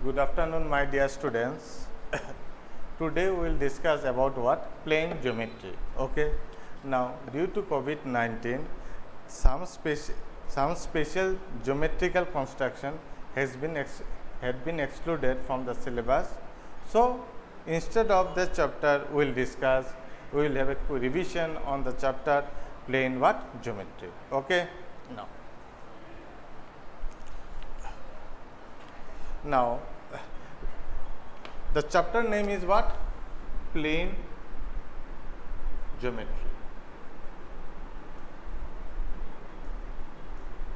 Good afternoon, my dear students. Today we will discuss about what? Plane geometry. Okay. Now, due to COVID-19, some special geometrical construction had been excluded from the syllabus. So, instead of the chapter, we will have a revision on the chapter plane what? Geometry. Okay. Now, the chapter name is what? Plane geometry.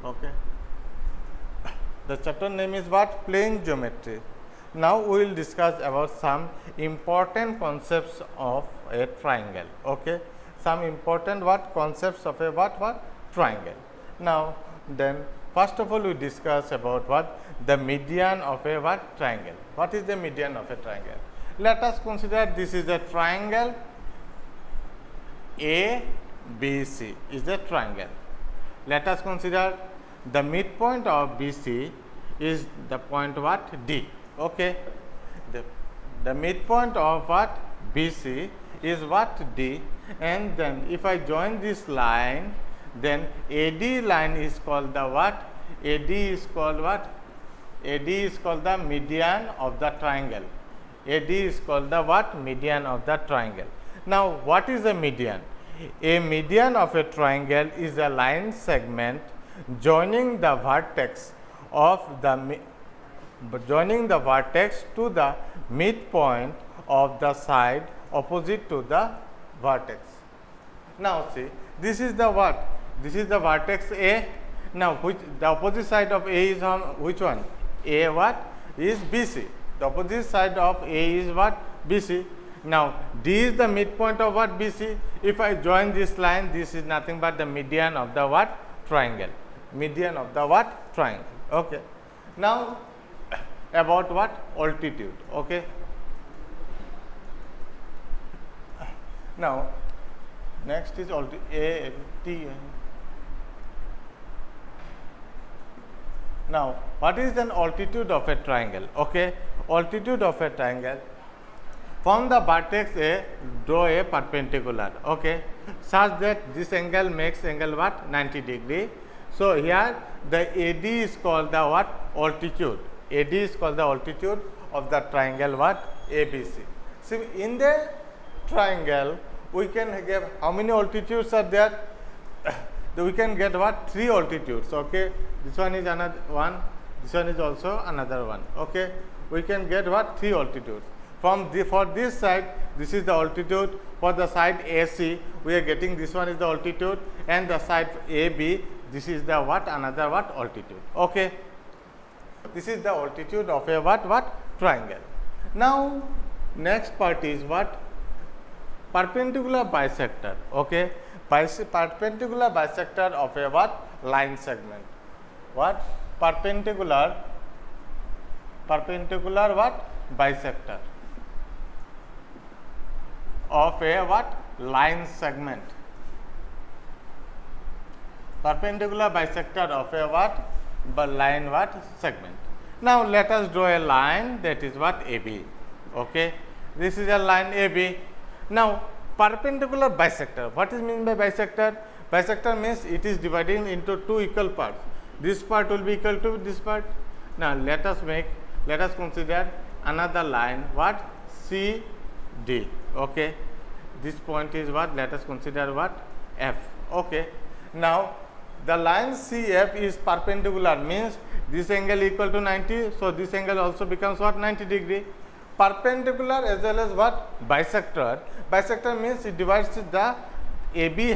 Okay. The chapter name is what? Plane geometry. Now we will discuss about some important concepts of a triangle. Okay. Some important what? Concepts of a what? Triangle. Now then first of all we discuss about what? The median of a what? Triangle. What is the median of a triangle? Let us consider this is a triangle ABC is a triangle. Let us consider the midpoint of BC is the point what? D. Okay. The midpoint of what? BC is what? D, and then if I join this line, then AD line is called the what? AD is called what? AD is called the median of the triangle. AD is called the what? Median of the triangle. Now, what is a median? A median of a triangle is a line segment joining the vertex of the to the midpoint of the side opposite to the vertex. Now, see, this is the what? This is the vertex A. Now, the opposite side of A is on which one? A what? Is BC. The opposite side of A is what? BC. Now, D is the midpoint of what? BC. If I join this line, this is nothing but the median of the what? Triangle. Median of the what? Triangle. Okay. Now, about what? Altitude. Okay. Now, next is altitude. Now, what is an altitude of a triangle? Okay. Altitude of a triangle. From the vertex A, draw a perpendicular. Okay. Such that this angle makes angle what? 90 degree. So, here the AD is called the what? Altitude. AD is called the altitude of the triangle what? ABC. See, in the triangle, we can give how many altitudes are there? We can get what? 3 altitudes. Okay. This one is another one. This one is also another one. Okay. We can get what? 3 altitudes. For this side, this is the altitude. For the side AC, we are getting this one is the altitude, and the side AB, this is the what? Another what? Altitude. Okay. This is the altitude of a what? Triangle. Now, next part is what? Perpendicular bisector. Okay. Perpendicular bisector of a what? Line segment. What? Perpendicular what? Bisector of a what? Line segment. Perpendicular bisector of a what? Line what? Segment. Now, let us draw a line that is what? AB. Okay. This is a line AB. Now, perpendicular bisector. What is meant by bisector? Bisector means it is divided into 2 equal parts. This part will be equal to this part. Now, let us consider another line what? CD. Okay. This point is what? Let us consider what? F. Okay. Now, the line CF is perpendicular, means this angle equal to 90. So, this angle also becomes what? 90 degree. Perpendicular as well as what? Bisector. Bisector means it divides the AB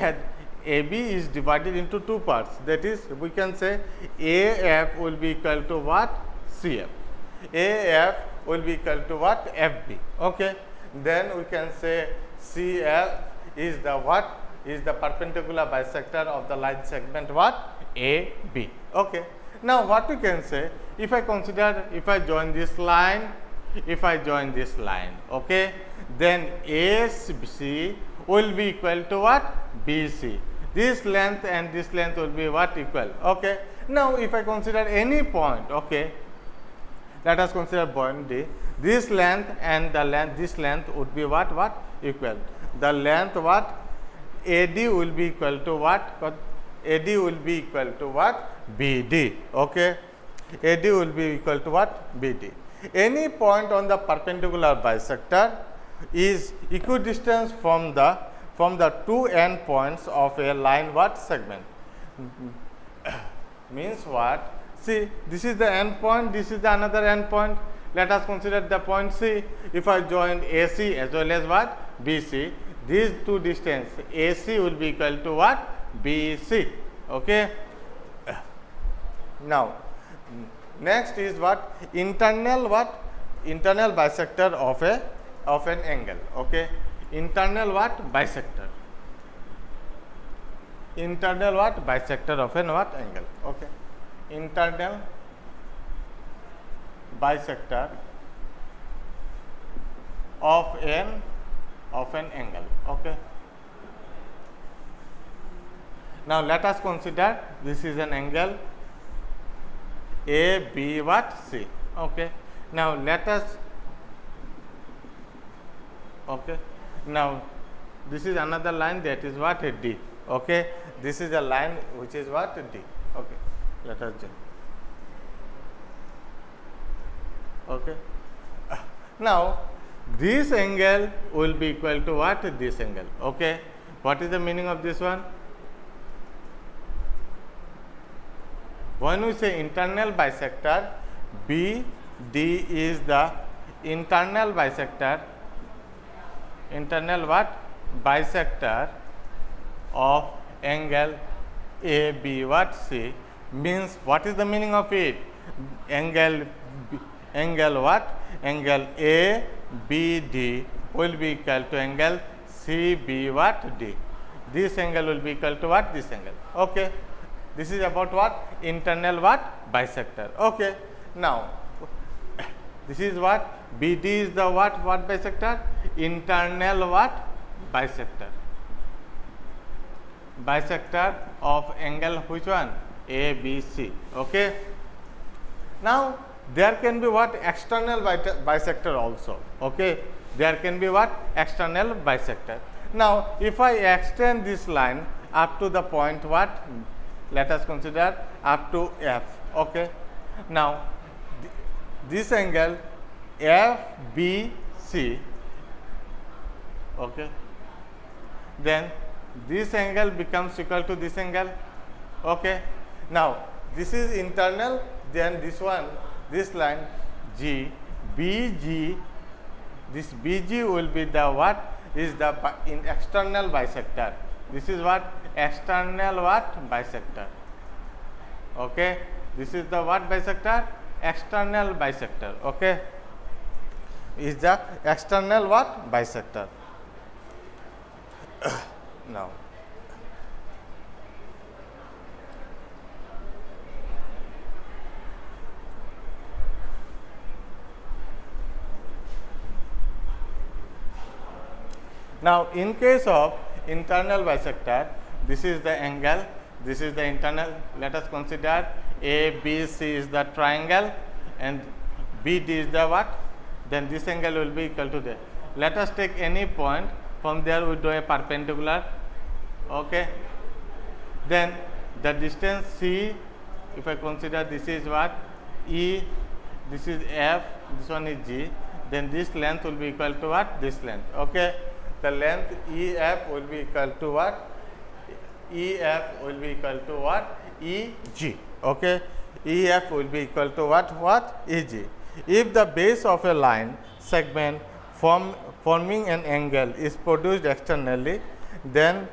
is divided into 2 parts. That is, we can say AF will be equal to what? CF. AF will be equal to what? FB. Okay. Then we can say CF is the what? Is the perpendicular bisector of the line segment what? AB. Okay. Now, what we can say, if I join this line, okay, then AC will be equal to what? BC. This length and this length will be what? Equal. Okay. Now, if I consider any point, okay, let us consider point D. This length and the length, this length would be what equal. The length what AD will be equal to what? AD will be equal to what? BD. Okay. AD will be equal to what? BD. Any point on the perpendicular bisector is equidistant from the two end points of a line what segment. Means what? See, this is the end point, this is the another end point. Let us consider the point C. If I join AC as well as what? BC, these two distance AC will be equal to what? BC. Okay. Now, next is what? Internal bisector of an angle. Okay. Internal what? Bisector. Internal what? Bisector of an what? Angle. Okay. Internal bisector of an angle. Okay. Now let us consider this is an angle A B what C. Okay. Now let us now this is another line, that is what? D. Okay. This is a line which is what? D. Okay. Let us join. Okay. Now this angle will be equal to what? This angle. Okay. What is the meaning of this one? When we say internal bisector, BD is the internal bisector. Internal what? Bisector of angle AB what? C. Means what is the meaning of it? Angle what? Angle ABD will be equal to angle CB what? D. This angle will be equal to what? This angle. Okay. This is about what? Internal what? Bisector. Okay. Now, this is what? BD is the what bisector? Internal what? Bisector. Bisector of angle which one? ABC. Okay. Now, there can be what? External bisector also. Okay. There can be what? External bisector. Now, if I extend this line up to the point what? Let us consider up to F. Okay. Now, this angle FBC. Okay. Then this angle becomes equal to this angle. Okay. Now, this is internal, then this one, this line G, BG, this BG will be the what? Is the in external bisector. This is what? External what? Bisector. Okay. This is the what bisector? External bisector. Okay. Is the external what? Bisector. Now, in case of internal bisector, this is the angle, this is the internal. Let us consider ABC is the triangle and BD is the what? Then this angle will be equal to that. Let us take any point. From there we do a perpendicular. Okay. Then the distance C, if I consider this is what? E, this is F, this one is G. Then this length will be equal to what? This length. Okay. The length EF will be equal to what? EF will be equal to what? EG. Okay. EF will be equal to what? EG. If the base of a line segment forming an angle is produced externally, then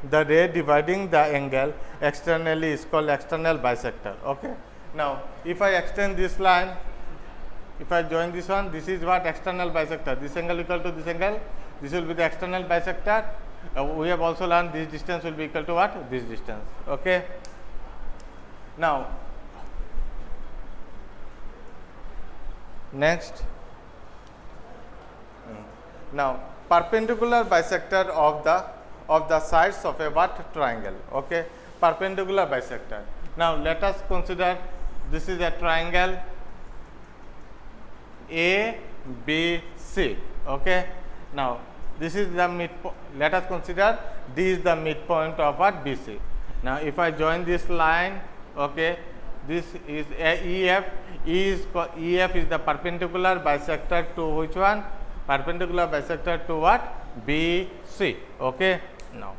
the ray dividing the angle externally is called external bisector. Okay. Now, if I extend this line, if I join this one, this is what? External bisector. This angle equal to this angle. This will be the external bisector. We have also learned this distance will be equal to what? This distance. Okay. Now, next. Now, perpendicular bisector of the sides of a what? Triangle. Okay. Perpendicular bisector. Now, let us consider this is a triangle A, B, C. Okay. Now, this is the midpoint. Let us consider this is the midpoint of what BC. Now, if I join this line, okay, this is EF. EF is the perpendicular bisector to which one? Perpendicular bisector to what? BC. Okay. Now,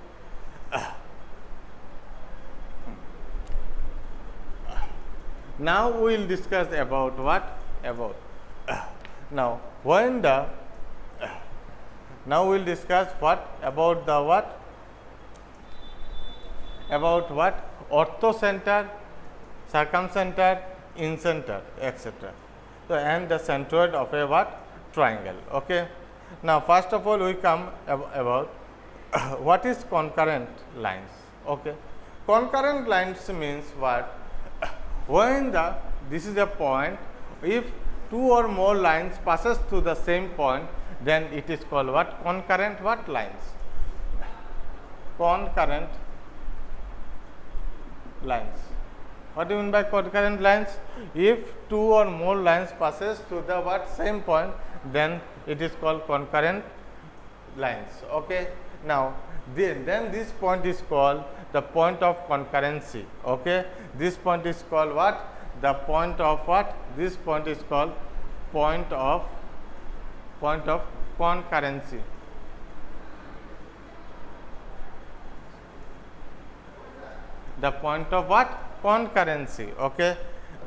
now we will discuss about what? About now when the now we will discuss what about the what? About what? Orthocenter, circumcenter, incenter, etc. So, and the centroid of a what? Triangle. Okay. Now, first of all we come about what is concurrent lines. Okay. Concurrent lines means what? When the this is a point, if two or more lines passes through the same point, then it is called what? Concurrent what lines? Concurrent lines. What do you mean by concurrent lines? If two or more lines passes through the what? Same point, then it is called concurrent lines. Okay. Now, then this point is called the point of concurrency. Okay. This point is called what? The point of what? This point is called point of concurrency. The point of what? Concurrency. Okay.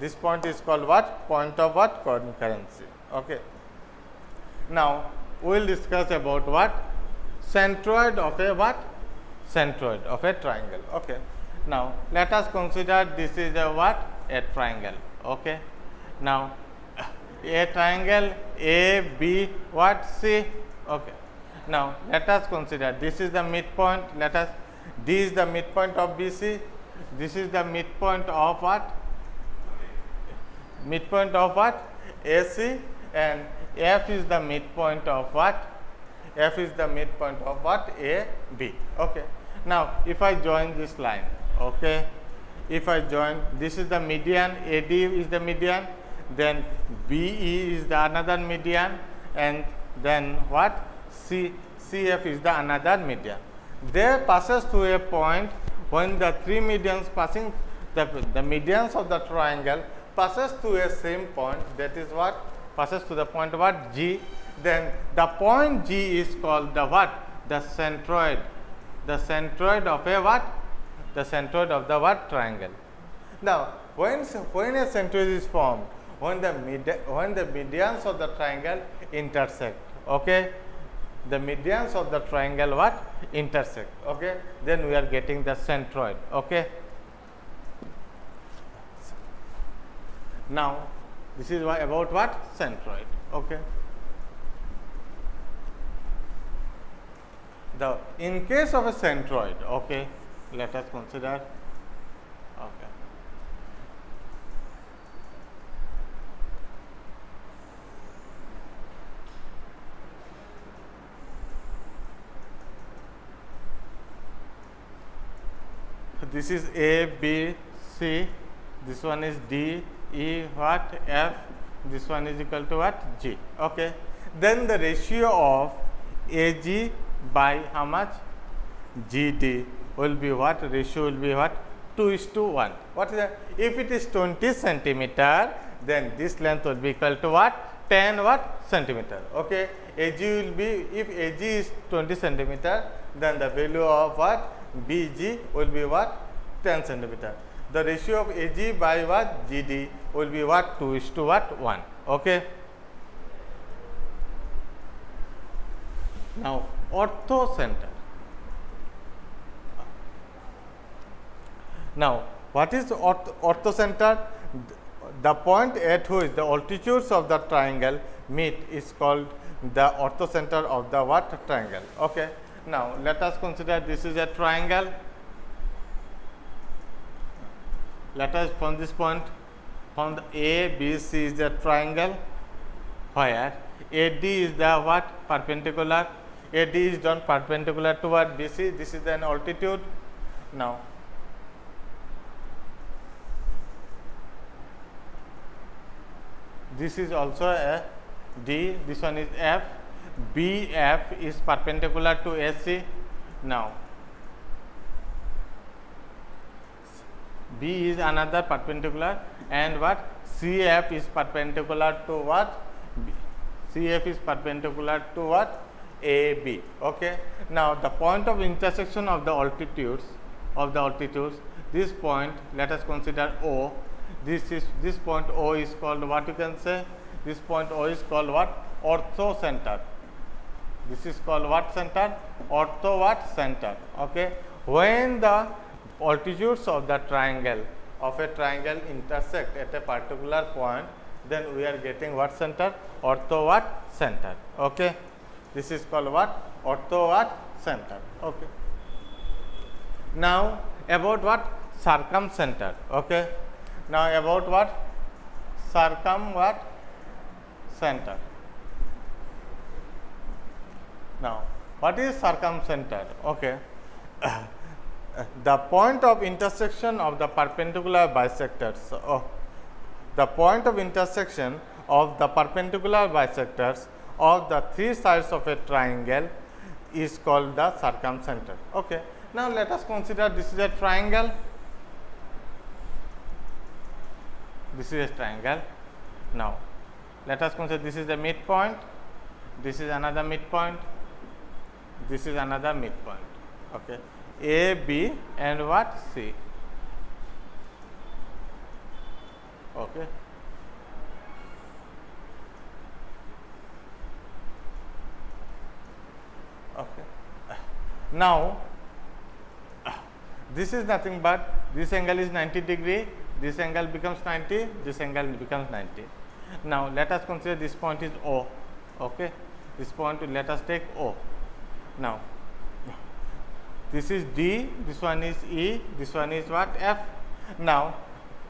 This point is called what? Point of what? Concurrency. Okay. Now, we will discuss about what? Centroid of a what? Centroid of a triangle. Okay. Now, let us consider this is a what? A triangle. Okay. Now, a triangle A, B, what? C. Okay. Now, let us consider this is the midpoint. Let us, D is the midpoint of BC. This is the midpoint of what? Midpoint of what? AC, and F is the midpoint of what? F is the midpoint of what? A, B. Okay. Now, if I join this line, okay, if I join, this is the median, AD is the median, then BE is the another median, and then what? CF is the another median. They passes through a point when the three medians passing, the medians of the triangle passes through a same point, that is what? Passes to the point what? G. Then the point G is called the what? The centroid. The centroid of a what? The centroid of the what? Triangle. Now, when a centroid is formed, when the medians of the triangle intersect, okay, the medians of the triangle what? Intersect, okay, then we are getting the centroid, okay. Now, this is why about what? Centroid, okay. In case of a centroid, okay, let us consider, okay. This is A, B, C, this one is D, E, what? F, this one is equal to what? G, okay. Then the ratio of AG by how much? GD will be what? Ratio will be what? 2:1. What is that? If it is 20 centimeter, then this length will be equal to what? 10 what? Centimeter. Okay. AG will be, if AG is 20 centimeter, then the value of what? BG will be what? 10 centimeter. The ratio of AG by what? GD will be what? 2:1. Okay. Now, orthocenter. Now, what is orthocenter? The point at which the altitudes of the triangle meet is called the orthocenter of the what? Triangle. Okay. Now, let us consider this is a triangle. Let us from this point, from the A, B, C is a triangle, where AD is the what? Perpendicular. AD is done perpendicular toward BC. This is an altitude. Now, this is also a D, this one is F, BF is perpendicular to AC. Now, B is another perpendicular, and what? CF is perpendicular to what? B. CF is perpendicular to what? AB. Okay. Now, the point of intersection of the altitudes, this point, let us consider O. This point O is called what? You can say this point O is called what? Ortho center. This is called what center? Ortho what center. Okay. When the altitudes of the triangle intersect at a particular point, then we are getting what center? Ortho what center. Okay. This is called what? Ortho what center. Okay. Now about what? Circumcenter. Okay. Now about what? Circum center. Now what is circumcenter? Okay. The point of intersection of the perpendicular bisectors. The point of intersection of the perpendicular bisectors of the three sides of a triangle is called the circumcenter. Okay. Now let us consider this is a triangle. This is a triangle. Now let us consider this is the midpoint. This is another midpoint. This is another midpoint. Okay. A, B, and what? C. Okay. Okay. Now, this is nothing but this angle is 90 degree, this angle becomes 90, this angle becomes 90. Now, let us consider this point is O. Okay. This point, let us take O. Now, this is D, this one is E, this one is what? F. Now,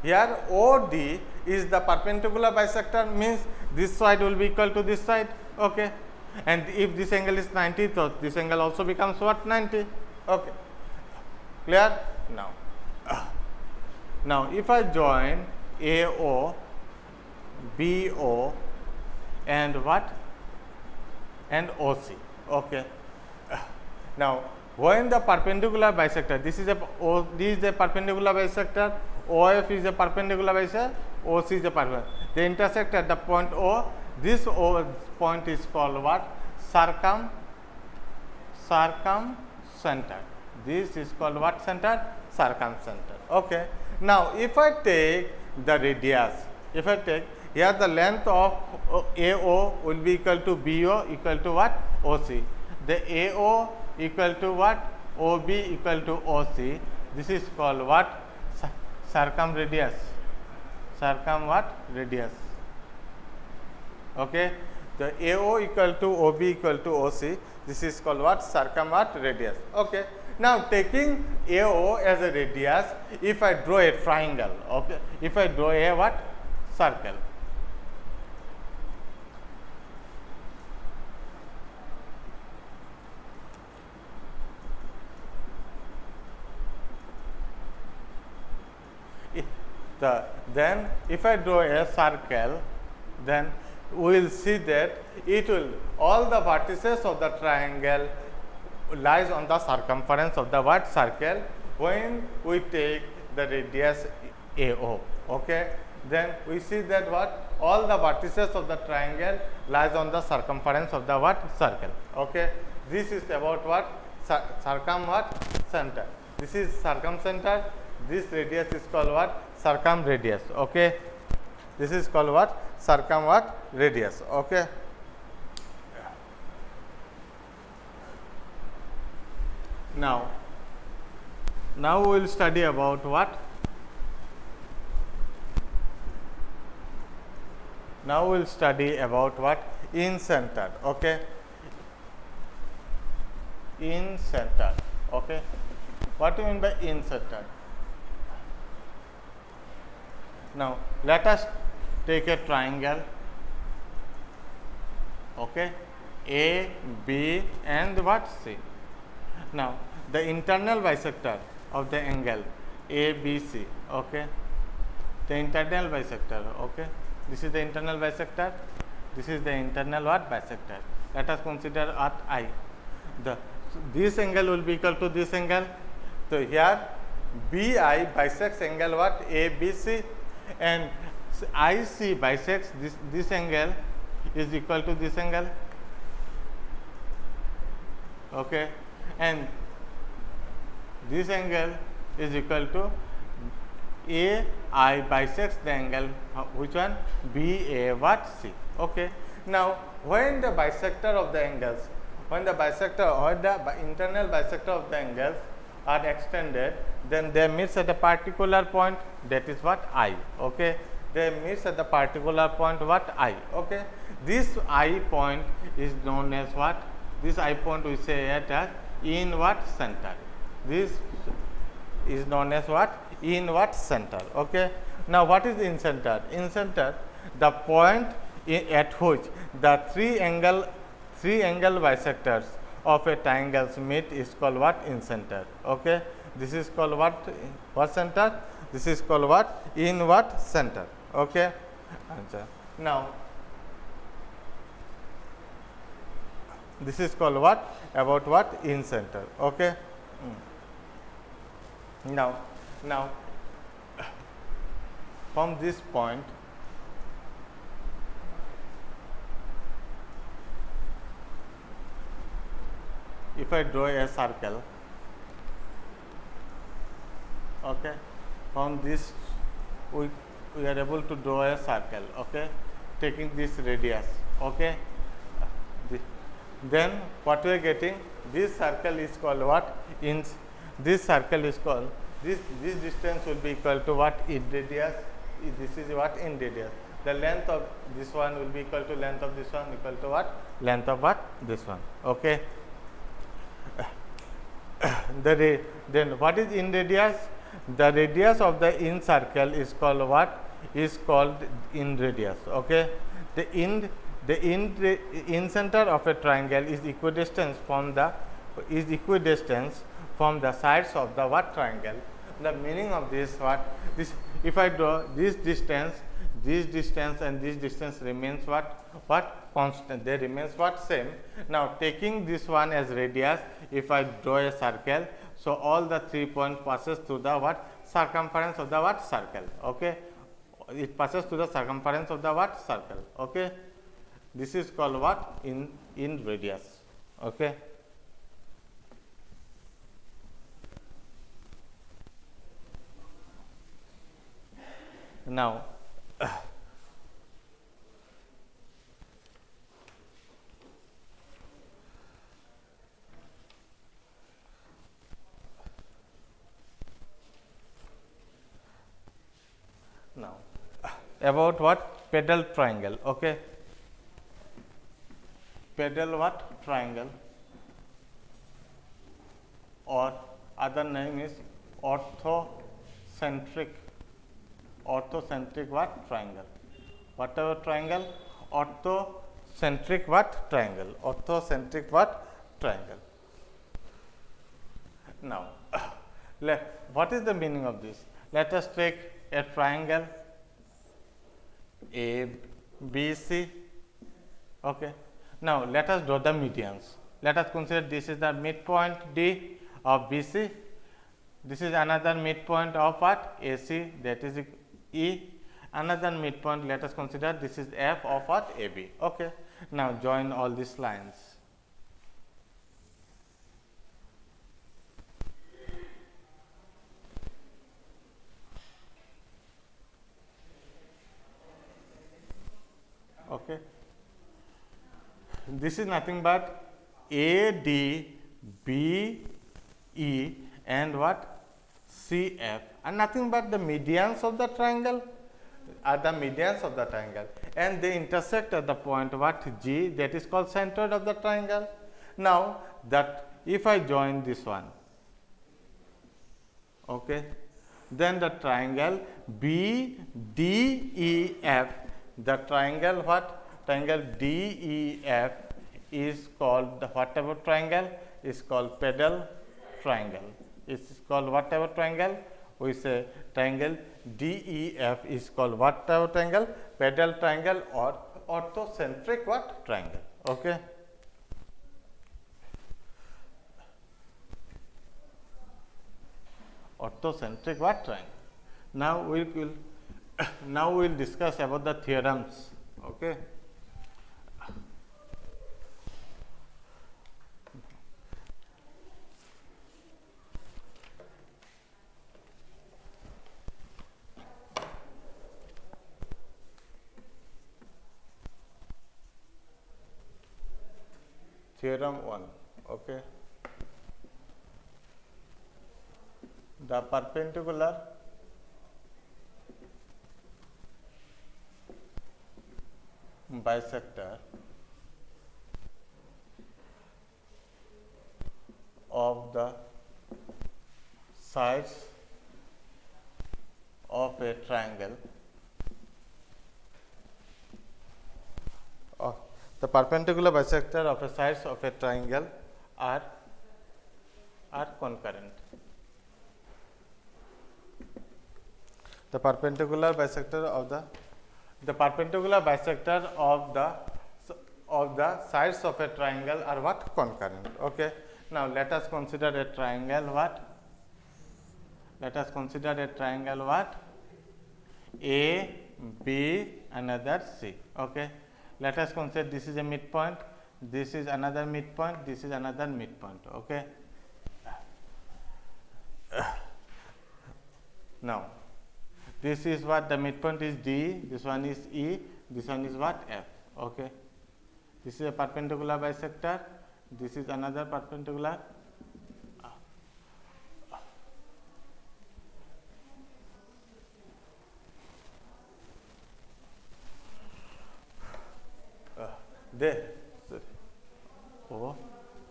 here OD is the perpendicular bisector, means this side will be equal to this side. Okay. And if this angle is 90, so this angle also becomes what? 90. Okay. Clear? Now, if I join AO, BO, and what? And OC. Okay. Now, when the perpendicular bisector, this is a perpendicular bisector, OF is a perpendicular bisector, OC is a perpendicular. They intersect at the point O. This O point is called what? Circumcenter. This is called what center? Circumcenter. Okay. Now, if I take the radius, if I take here the length of AO will be equal to BO equal to what? OC. The AO equal to what? OB equal to OC. This is called what? Circumradius. Radius. Okay. The AO equal to OB equal to OC. This is called what? Radius. Okay. Now, taking AO as a radius, if I draw a triangle, okay, if I draw a what? Circle. Then if I draw a circle, then we will see that it will, all the vertices of the triangle lies on the circumference of the what? Circle, when we take the radius AO. Okay. Then we see that what? All the vertices of the triangle lies on the circumference of the what? Circle. Okay. This is about what? Circumcenter. This is circumcenter. This radius is called what? Circumradius. Okay. This is called what? Circumradius. Okay. Now we will study about what? Now we will study about what? In-center. Okay. In-center. Okay. What do you mean by in-center? Now, let us take a triangle, okay, A, B, and what? C. Now, the internal bisector of the angle ABC, okay, the internal bisector, okay, this is the internal bisector. This is the internal what bisector. Let us consider at I. This angle will be equal to this angle. So here BI bisects angle what ABC, and IC bisects this angle is equal to this angle. Okay, and this angle is equal to AI bisects the angle which one BA what C. Okay. Now when the bisector of the angles, when the internal bisector of the angles are extended, then they meet at a particular point, that is what I. Okay, they meet at the particular point what I. Okay, this I point is known as what? This I point we say it as in what center. This is known as what? In what center. Okay. Now what is in center? In center, the point at which the three angle bisectors of a triangle meet is called what? In center. Okay. This is called what center? This is called what? In what center. Okay. Now this is called what? About what? In center. Okay. Now from this point, if I draw a circle, okay, from this we are able to draw a circle, okay, taking this radius, okay. Then what we are getting, this circle is called what? This circle is called, this distance will be equal to what? In radius. This is what? In radius. The length of this one will be equal to length of this one, equal to what? Length of what? This one. Okay. Then what is in radius? The radius of the in circle is called what? Is called in radius. Okay. The in center of a triangle is equidistant from the sides of the what? Triangle. The meaning of this what? This, if I draw this distance and this distance remains what? Constant. They remains what? Same. Now taking this one as radius, if I draw a circle, so all the 3 points passes through the what? Circumference of the what? Circle. Okay. It passes through the circumference of the what? Circle. Okay. This is called what? In radius. Okay. Now about what? Pedal triangle. Okay. Pedal what? Triangle, or other name is orthocentric what? Triangle. Whatever triangle? Orthocentric what? Triangle. Orthocentric what? Triangle. Now what is the meaning of this? Let us take a triangle ABC. Okay. Now let us draw the medians. Let us consider this is the midpoint D of BC. This is another midpoint of what? AC, that is E. Another midpoint, let us consider this is F of what? AB. Okay. Now join all these lines. Okay. This is nothing but AD, BE and what? CF, and nothing but the medians of the triangle are the medians of the triangle, and they intersect at the point what? G, that is called center of the triangle. Now that if I join this one, okay, then the triangle BDEF, the triangle what? Triangle DEF is called the whatever triangle is called pedal triangle. It is called whatever triangle? We say triangle DEF is called whatever triangle? Pedal triangle or orthocentric what? Triangle. Okay. Orthocentric what? Triangle. Now we will now we will discuss about the theorems. Okay. Theorem 1. Okay. The perpendicular bisector of the sides of a triangle the perpendicular bisector of the sides of a triangle are concurrent. The perpendicular bisector of the perpendicular bisector of the sides of a triangle are what? Concurrent. Okay. Now let us consider a triangle what? Let us consider a triangle what? A, B, another C. Okay. Let us consider this is a midpoint, this is another midpoint, this is another midpoint. Okay. Now this is what the midpoint is D, this one is E, this one is what? F. Okay. This is a perpendicular bisector, this is another perpendicular.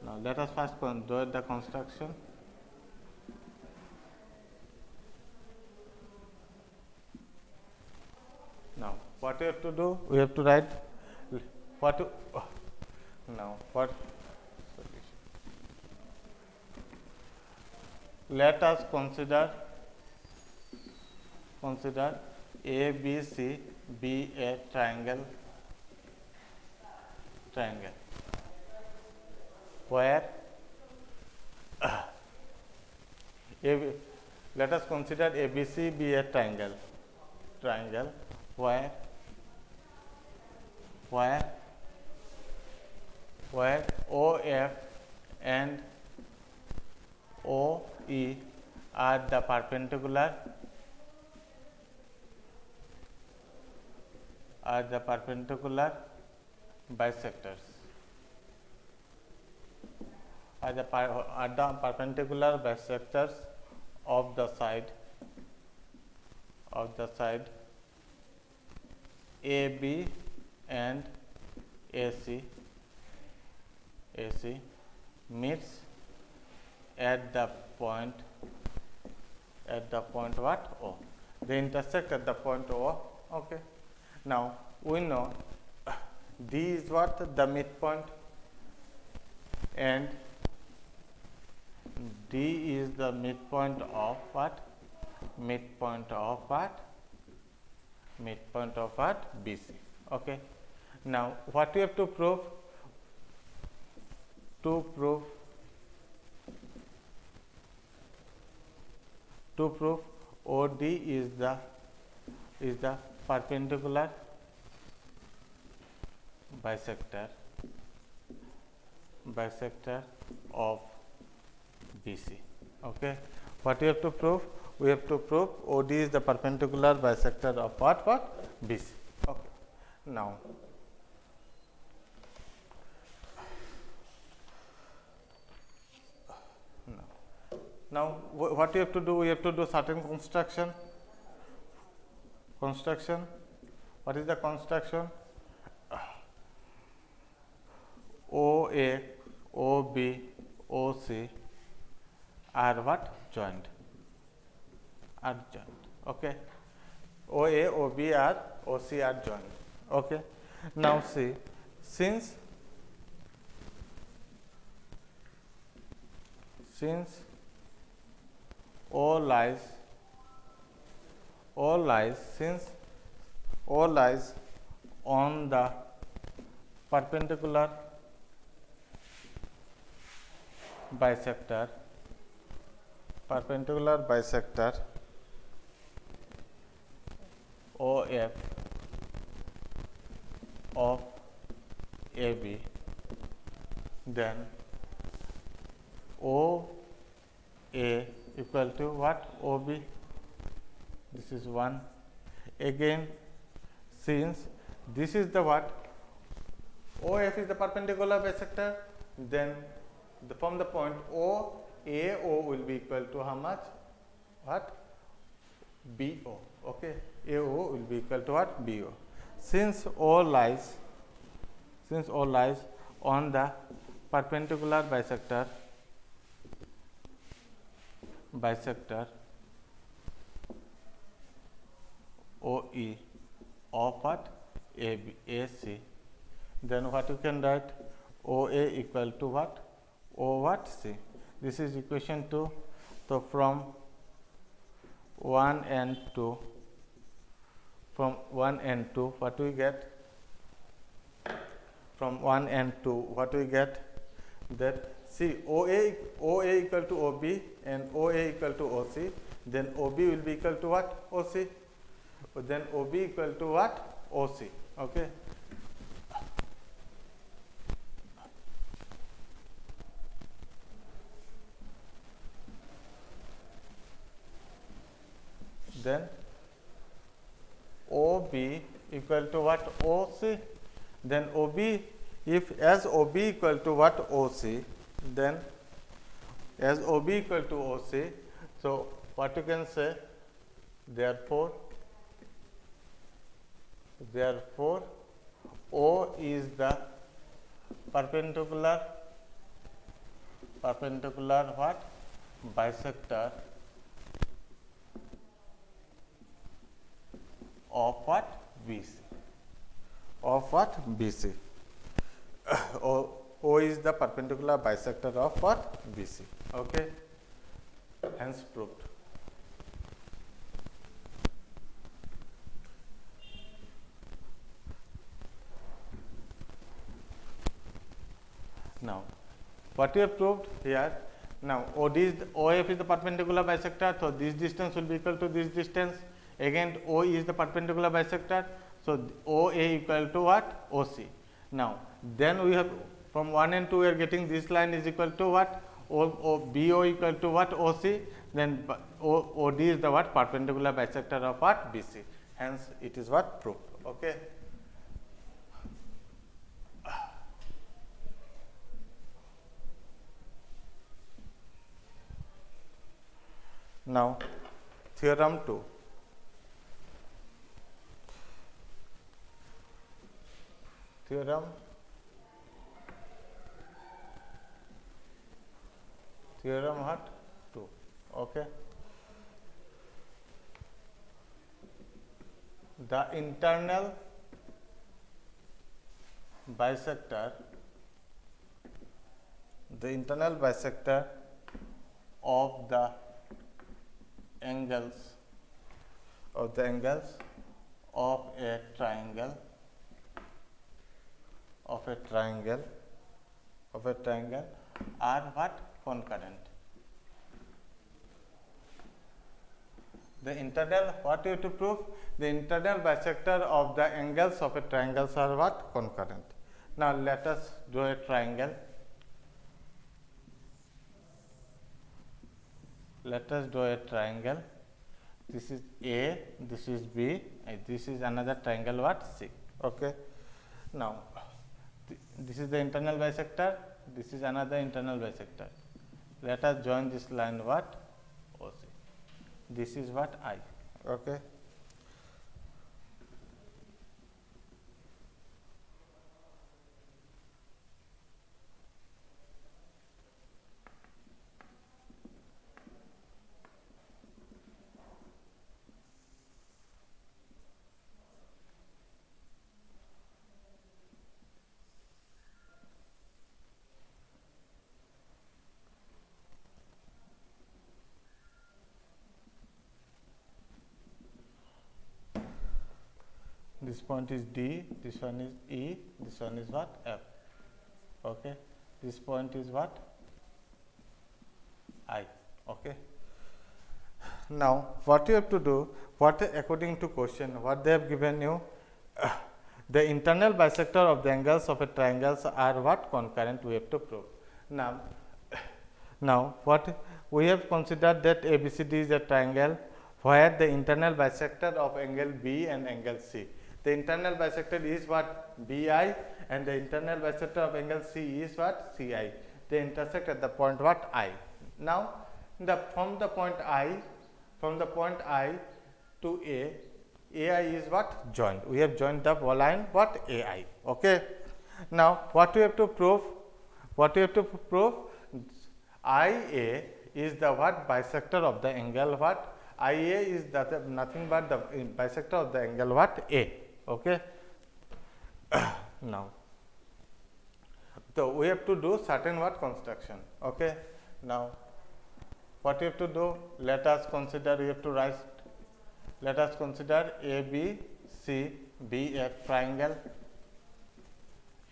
Now let us first do the construction. Now what we have to do? We have to write what to, now what solution. Let us consider ABC be a triangle where let us consider ABC be a triangle where OF and OE are the perpendicular bisectors. Are the perpendicular bisectors of the side AB and AC meets at the point what? O. They intersect at the point O. Okay. Now we know D is what? The midpoint, and D is the midpoint of what? Midpoint of BC. Okay. Now what we have to prove? To prove OD is the perpendicular bisector of BC. Okay. What we have to prove? We have to prove OD is the perpendicular bisector of what? BC. Okay. Now what we have to do? We have to do certain construction. What is the construction? OA, OB, OC are what? Joined. Okay. OA, OB are OC are joined. Okay. Now see, since O lies on the perpendicular bisector OF of AB, then OA equal to what? OB. This is 1. Again, since this is the what? OF is the perpendicular bisector, then from the point O, AO will be equal to how much? What? BO. Okay, AO will be equal to what? BO. Since O lies on the perpendicular bisector OE of what? AC, then what you can write? OA equal to what? O what? C. This is equation 2. So from 1 and 2, what we get? From 1 and 2, what we get? That see, OA equal to OB and OA equal to OC, then OB will be equal to what? OC. Then OB equal to what? OC. Okay. Then OB equal to what? OC. Then OB, if as OB equal to what? OC, then as OB equal to OC, so what you can say? Therefore O is the perpendicular what? Bisector of what? BC. Of what? BC. O is the perpendicular bisector of what? BC. Okay. Hence proved. Now, what we have proved here? Now, OF is the perpendicular bisector, so this distance will be equal to this distance. Again, O is the perpendicular bisector, so OA equal to what? OC. Now, then we have from 1 and 2 we are getting this line is equal to what? BO equal to what? OC. Then OD is the what? Perpendicular bisector of what? BC. Hence, it is what? Proved. Okay. Now, theorem 2. Theorem what? 2. Okay. The internal bisector of the angles of a triangle are what? Concurrent. The internal, what you have to prove? The internal bisector of the angles of a triangle are what? Concurrent. Now let us draw a triangle. This is A, this is B, and this is another triangle what? C. Okay. Now this is the internal bisector, this is another internal bisector. Let us join this line what? OC. This is what? I. Okay. this point is D, this one is E, this one is what? F. Okay. This point is what? I. Okay. Now, what you have to do, what according to question, what they have given you, the internal bisector of the angles of a triangles are what? Concurrent, we have to prove. Now, what we have considered that ABCD is a triangle where the internal bisector of angle B and angle C. The internal bisector is what? BI, and the internal bisector of angle C is what? CI. They intersect at the point what? I. Now, from the point I to AI is what? Joined. We have joined the line what? AI. Okay. Now, what we have to prove? IA is the what? Bisector of the angle what? IA is nothing but the bisector of the angle what? A. Okay. Now, so we have to do certain what? Construction. Okay. Now, what you have to do? Let us consider, we have to write, let us consider ABC be a triangle,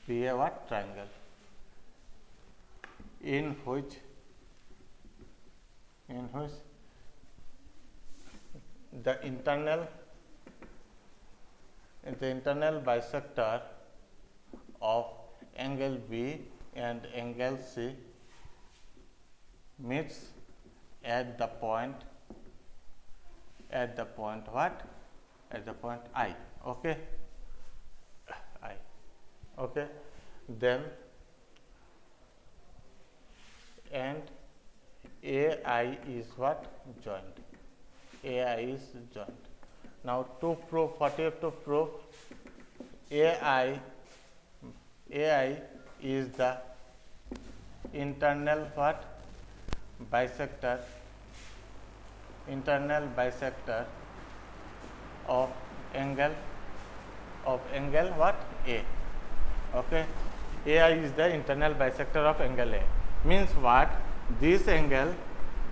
be a what? Triangle, in which the internal bisector of angle B and angle C meets at the point what? At the point I. Okay. I. Okay. Then and AI is what? Joined. AI is joined. Now, to prove, what you have to prove? AI is the internal what? Bisector of angle what? A. Okay. AI is the internal bisector of angle A. Means what? This angle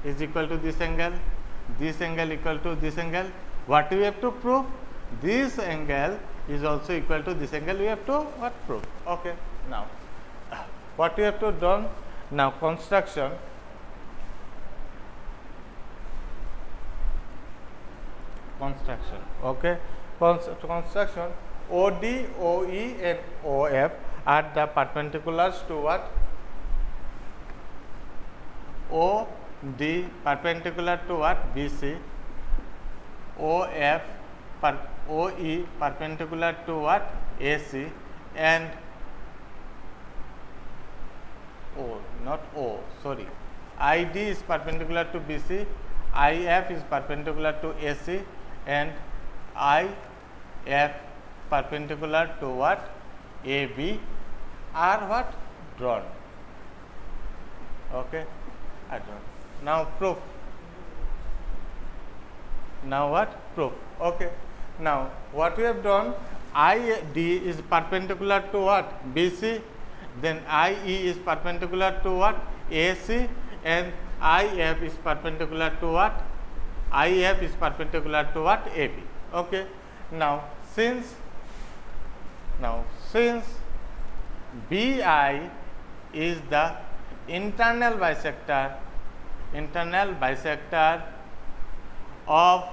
is equal to this angle equal to this angle. What we have to prove? This angle is also equal to this angle. We have to what? Prove. Okay. Now, what we have to do? Now, construction. Okay. Construction. OD, OE and OF are the perpendiculars to what? OD perpendicular to what? BC. OE perpendicular to what? AC, and ID is perpendicular to BC, IF is perpendicular to AC, and IF perpendicular to what? AB are what? Drawn. Okay, are drawn. Now proof. Now what? Proof. Okay. Now what we have done? ID is perpendicular to what? BC. Then IE is perpendicular to what? AC, and IF is perpendicular to what? IF is perpendicular to what? AB. Okay. Now since BI is the internal bisector of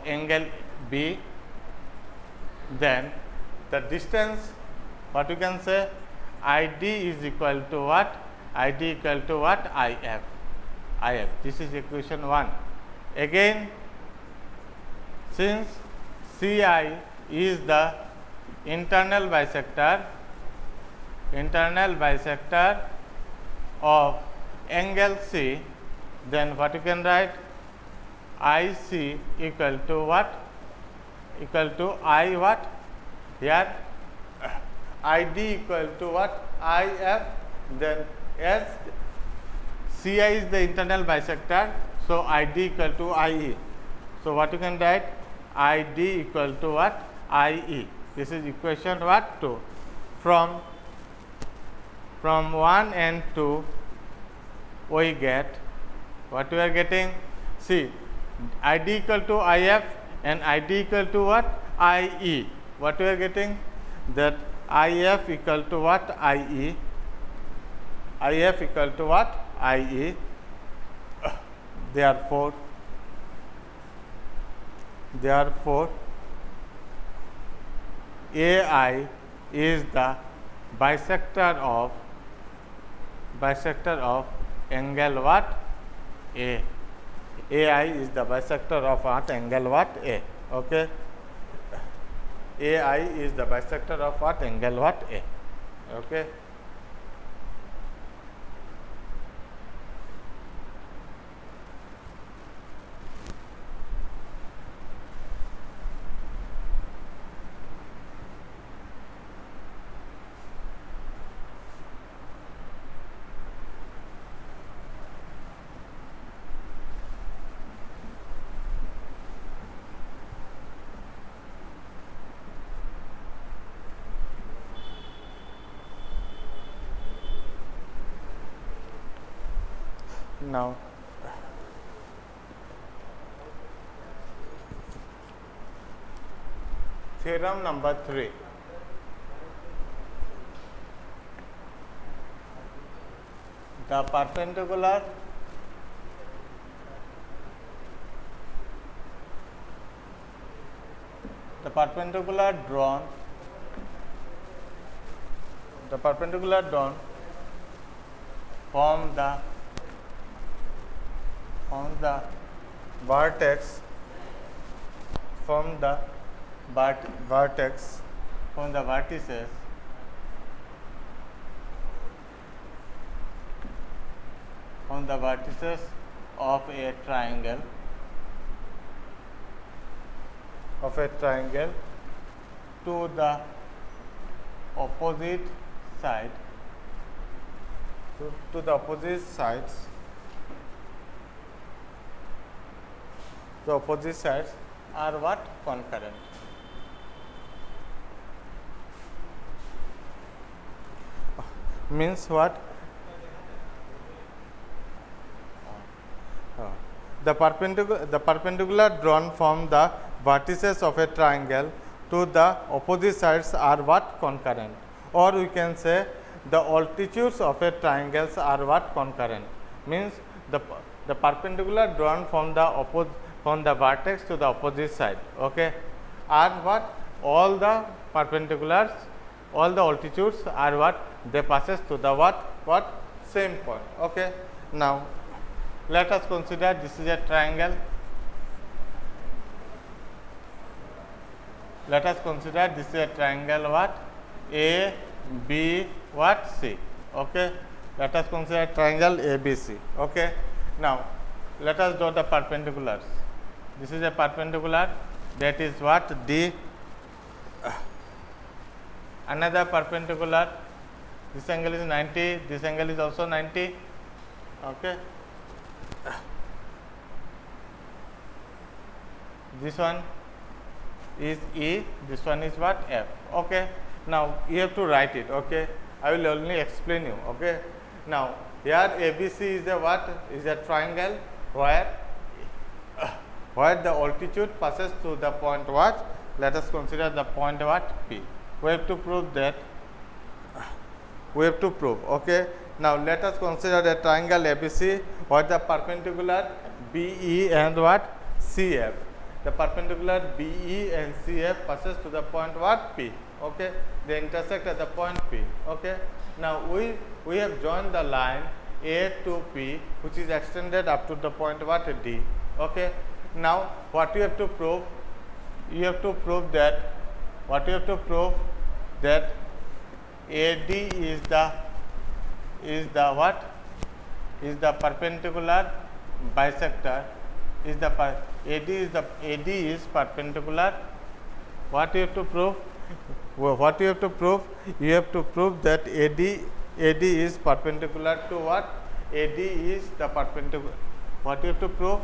angle B, then the distance, what you can say, ID is equal to what? ID equal to what? IF. This is equation 1. Again, since CI is the internal bisector of angle C, then what you can write? IC equal to what? Equal to I what? Here ID equal to what? IF. Then as CI is the internal bisector, so ID equal to IE. So what you can write? ID equal to what? IE. This is equation what? 2. From 1 and 2 we get what we are getting? See, ID equal to IF and ID equal to what? IE. What we are getting? That IF equal to what? IE. IF equal to what? IE. Therefore, AI is the bisector of angle what? A. AI is the bisector of what? Angle what? A. Okay. AI is the bisector of what? Angle what? A. Okay. Now, theorem number 3. The perpendicular drawn from the vertex from the vertices of a triangle to the opposite side the opposite sides are what? Concurrent. Means what? The perpendicular drawn from the vertices of a triangle to the opposite sides are what? Concurrent. Or we can say the altitudes of a triangles are what? Concurrent. Means the perpendicular drawn from the vertex to the opposite side, okay, are what? All the perpendiculars, all the altitudes are what? They passes to the what? Same point, okay. Now, let us consider this is a triangle. Let us consider this is a triangle what? A, B, what? C, okay. Let us consider triangle ABC, okay. Now, let us draw the perpendiculars. This is a perpendicular, that is what? D. Another perpendicular, this angle is 90, this angle is also 90, okay. This one is E, this one is what? F, okay. Now, you have to write it, okay. I will only explain you, okay. Now, here ABC is a what? Is a triangle where the altitude passes to the point what? Let us consider the point what? P. We have to prove that. Okay. Now, let us consider the triangle ABC where the perpendicular BE and what? CF. The perpendicular BE and CF passes to the point what? P. Okay. They intersect at the point P. Okay. Now, we have joined the line A to P, which is extended up to the point what? D. Okay. Now, what you have to prove? You have to prove that AD is the what? Is the perpendicular bisector. AD is perpendicular. What you have to prove? What you have to prove? You have to prove that AD is perpendicular to what? AD is the perpendicular. What you have to prove?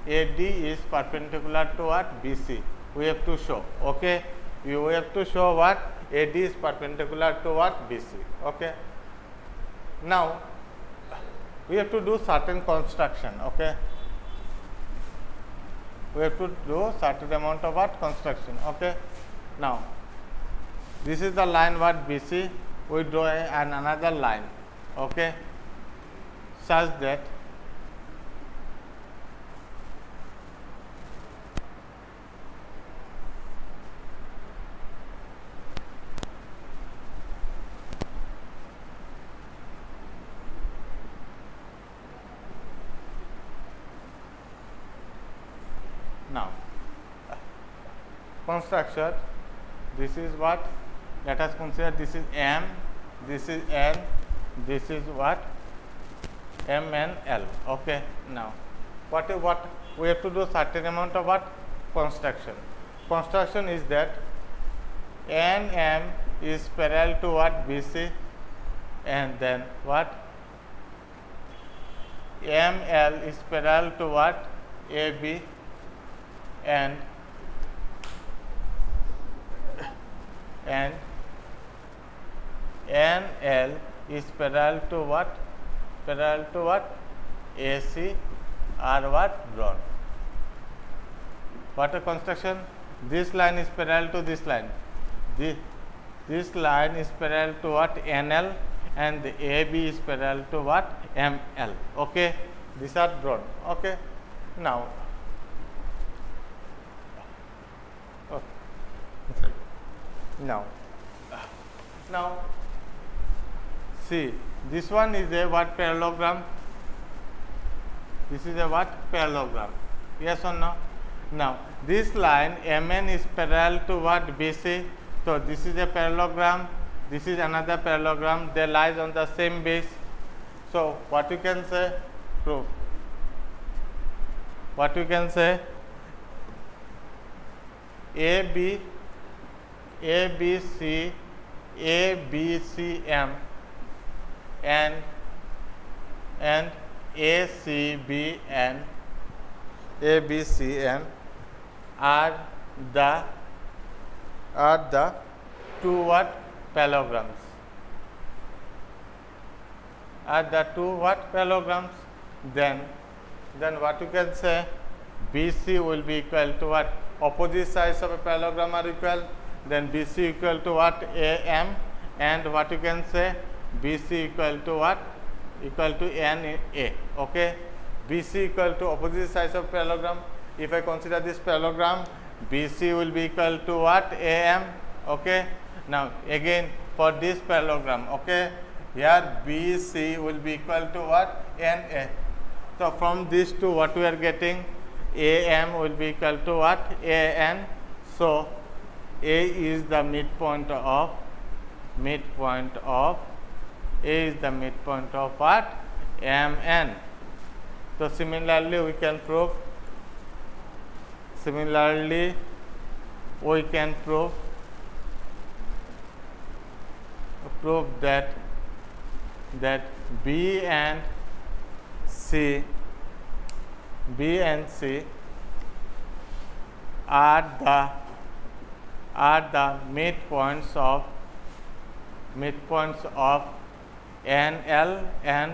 AD is perpendicular to what? BC. We have to show. Okay. We have to show what? AD is perpendicular to what? BC. Okay. Now, we have to do certain construction. Okay. we have to do certain amount of what construction. Okay. Now, this is the line what BC. We draw another line. Okay, such that now construction, this is what, let us consider this is M, this is N, this is what, M and L. Okay. Now, what we have to do certain amount of what construction. Construction is that NM is parallel to what BC, and then what ML is parallel to what AB, and NL is parallel to what? Parallel to what? AC are what? Drawn. What a construction? This line is parallel to this line. This line is parallel to what? NL, and the AB is parallel to what? ML. Okay. These are drawn. Okay. Now, okay. Now, see, this one is a what parallelogram? This is a what parallelogram? Yes or no? Now, this line MN is parallel to what BC. So, this is a parallelogram. This is another parallelogram. They lies on the same base. So, what you can say? Proof. What you can say? ABC, ABCM and ACB and ABCN are the two what parallelograms. Are the two what parallelograms? Then what you can say? BC will be equal to what? Opposite sides of a parallelogram are equal. Then BC equal to what? AM, and what you can say? BC equal to what? Equal to NA. Okay. BC equal to opposite sides of parallelogram. If I consider this parallelogram, BC will be equal to what? AM. Okay. Now again for this parallelogram, okay, here BC will be equal to what? NA. So from these two, what we are getting? AM will be equal to what? AN. So A is the midpoint of A is the midpoint of what? MN. So similarly we can prove that B and C are the midpoints of NL and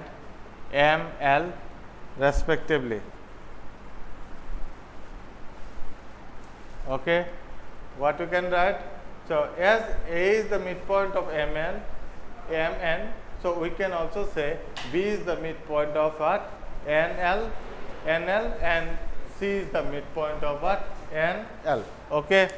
ML respectively. Okay, what you can write? So as A is the midpoint of MN, so we can also say B is the midpoint of what? NL, and C is the midpoint of what? NL. Okay.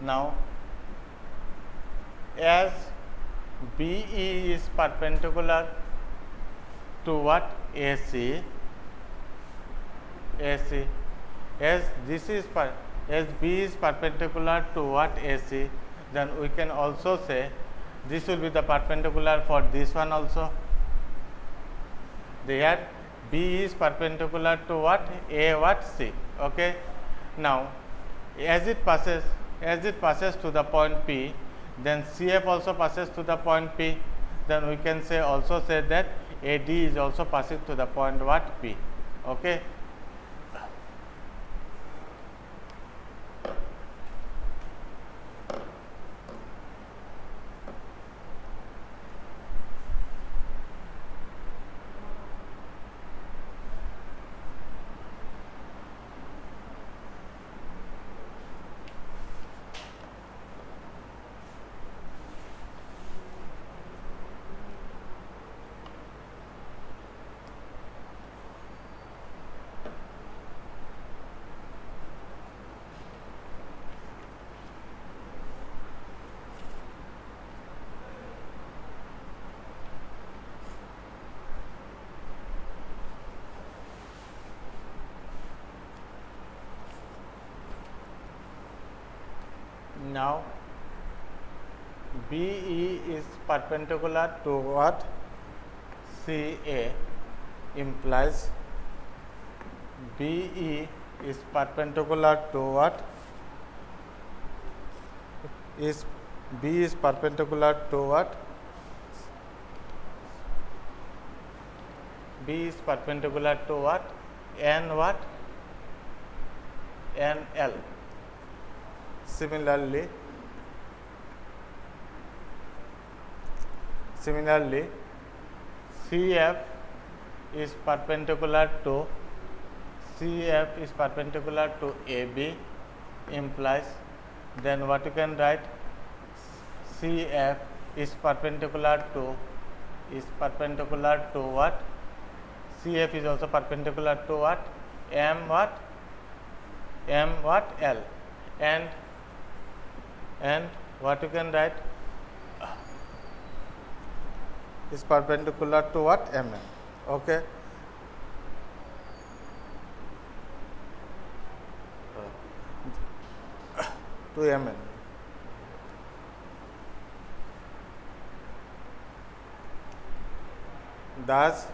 Now, as BE is perpendicular to what? AC. AC. As this is as B is perpendicular to what? AC, then we can also say this will be the perpendicular for this one also. There B is perpendicular to what? A what? C. Okay. Now, as it passes to the point P, then CF also passes to the point P. Then we can also say that AD is also passing to the point what? P. Okay. Now, BE is perpendicular to what? CA, implies BE is perpendicular to what? B is perpendicular to what? B is perpendicular to what? N what? NL. Similarly, CF is perpendicular to AB, implies, then what you can write? CF is perpendicular to what? CF is also perpendicular to what? M what? L. And what you can write? Is perpendicular to what? MN. Okay. To MN. Thus,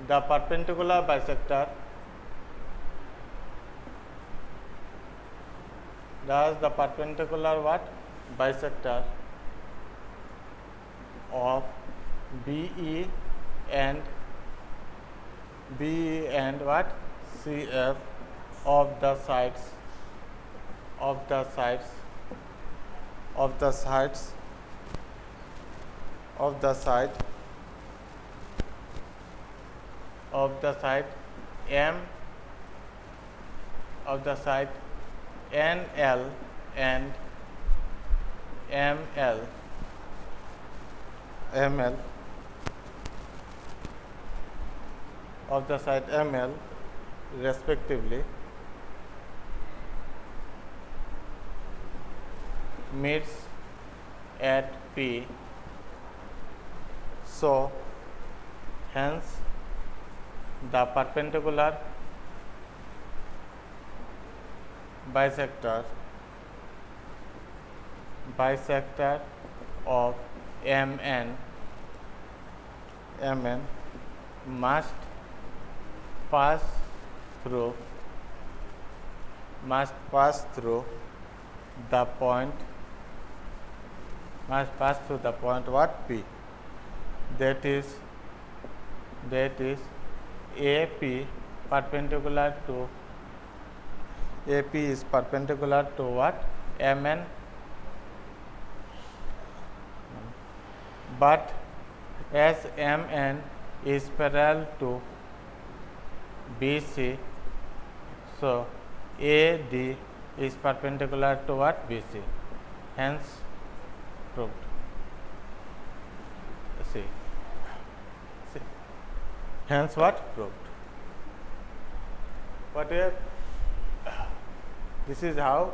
the perpendicular bisector what? Bisector of BE and what? CF of the sides NL and ML of the side ML respectively meets at P. So, hence the perpendicular bisector of MN must pass through the point what? P. That is AP perpendicular to AP is perpendicular to what? MN. But as MN is parallel to BC, so AD is perpendicular to what? BC. Hence proved. See. Hence what? Proved. What here? This is how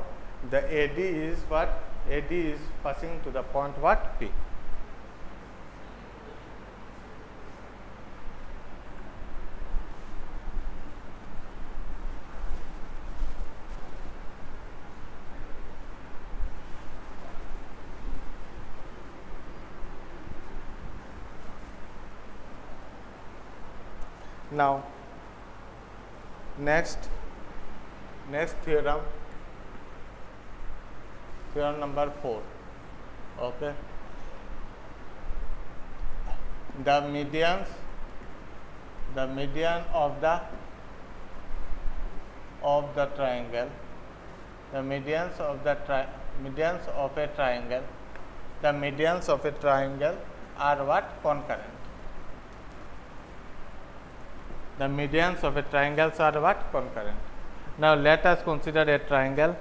the AD is what? AD is passing to the point what? P. Now, next theorem, theorem number 4. Okay. The median of the triangle, the medians of a triangle are what? Concurrent. The medians of a triangle are what? Concurrent. Now let us consider a triangle.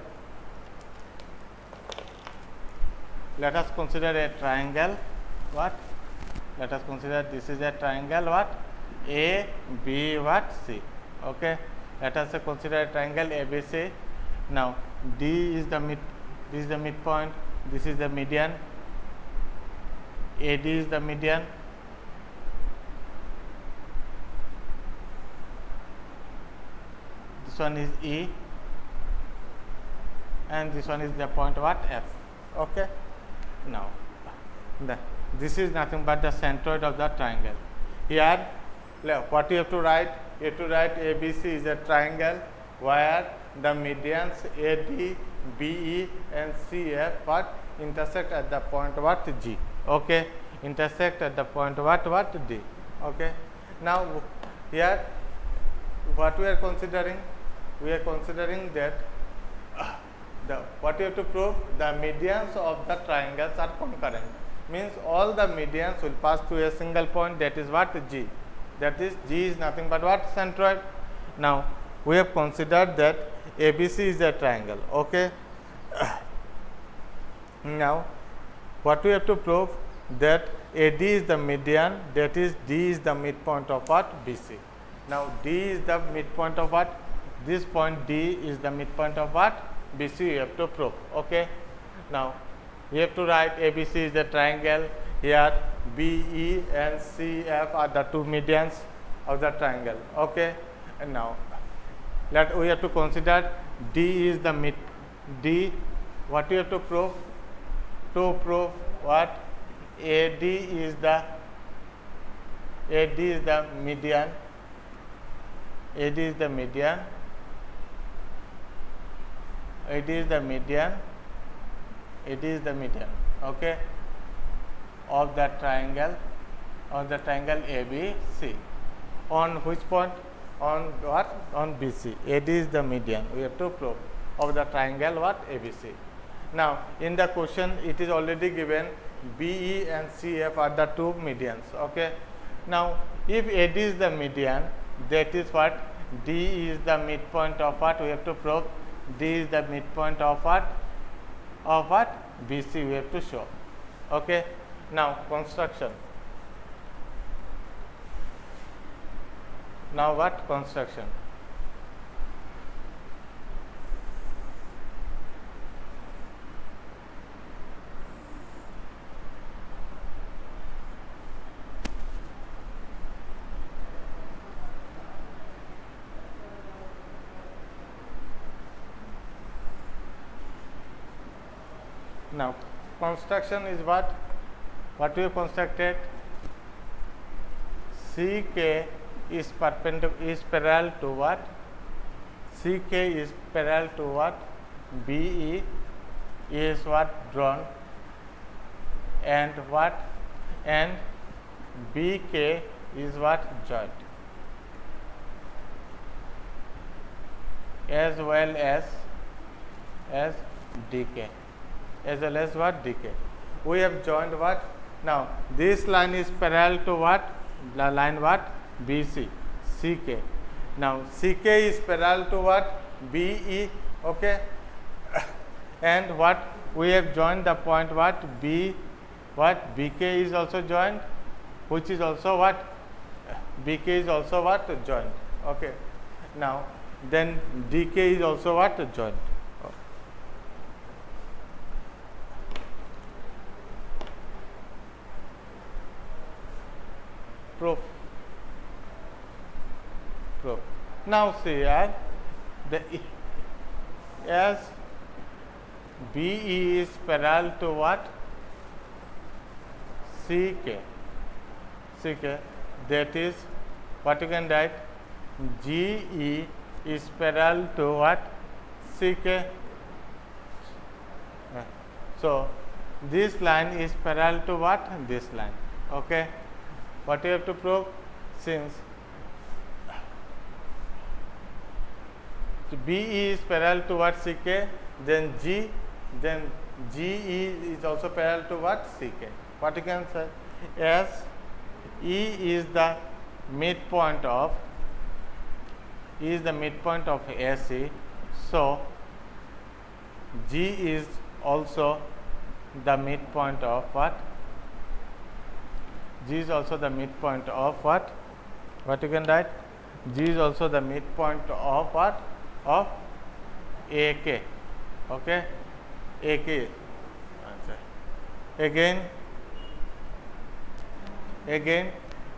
Let us consider a triangle what? Let us consider this is a triangle what? A, B, what? C. Okay. Let us consider a triangle ABC. Now D is the this is the midpoint. This is the median. AD is the median. This one is E, and this one is the point what? F. Okay. Now, this is nothing but the centroid of the triangle. Here, what you have to write? You have to write ABC is a triangle where the medians AD, BE, and CF what? Intersect at the point what? G. Okay. Intersect at the point what? D. Okay. Now, here, what we are considering? We are considering that what you have to prove? The medians of the triangles are concurrent. Means all the medians will pass through a single point, that is what? G. That is G is nothing but what? Centroid. Now we have considered that ABC is a triangle. Okay. Now what we have to prove? That AD is the median, that is D is the midpoint of what? BC. Now D is the midpoint of what? This point D is the midpoint of what? BC you have to prove. Okay. Now you have to write ABC is a triangle. Here BE and CF are the two medians of the triangle. Okay. And now we have to consider D is the D. What you have to prove? To prove what? AD is the median. AD is the median. AD is the median. AD is the median. Okay. Of the triangle ABC. On which point? On what? On BC. AD is the median. We have to prove of the triangle what? ABC. Now in the question it is already given BE and CF are the two medians. Okay. Now if AD is the median, that is what? D is the midpoint of what? We have to prove D is the midpoint of what? Of what? BC we have to show. Okay. Now construction. Now what? Construction. Now construction is what? What we have constructed? CK is parallel to what? CK is parallel to what? BE is what? Drawn. And what? And BK is what? Joint. As well as DK. As well as what? DK. We have joined what? Now this line is parallel to what? The line what? BC. CK. Now CK is parallel to what? BE. Okay. And what? We have joined the point what? B. What? BK is also joined, which is also what? BK is also what? Joined. Okay. Now then DK is also what? Joined. proof. Now see here, as BE is parallel to what? CK. That is what you can write, GE is parallel to what? CK. So this line is parallel to what? This line. Okay. What you have to prove? Since BE is parallel to what? CK, then GE is also parallel to what? CK. What you can say? As E is the midpoint of AC, so G is also the midpoint of what? G is also the midpoint of what? What you can write? G is also the midpoint of what? Of AK. Okay, AK. Again,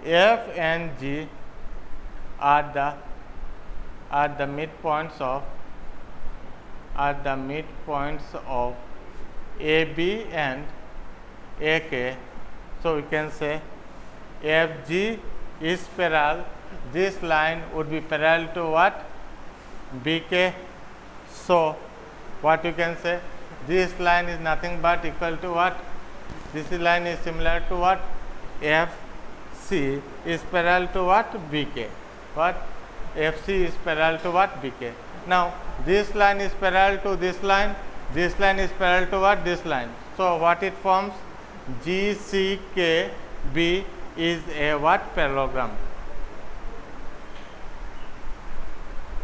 F and G are the midpoints of AB and AK. So we can say FG is parallel. This line would be parallel to what? BK. So what you can say? This line is nothing but equal to what? This line is similar to what? FC is parallel to what? BK. What? FC is parallel to what? BK. Now this line is parallel to this line. This line is parallel to what? This line. So what it forms? GCKB is a what? Parallelogram.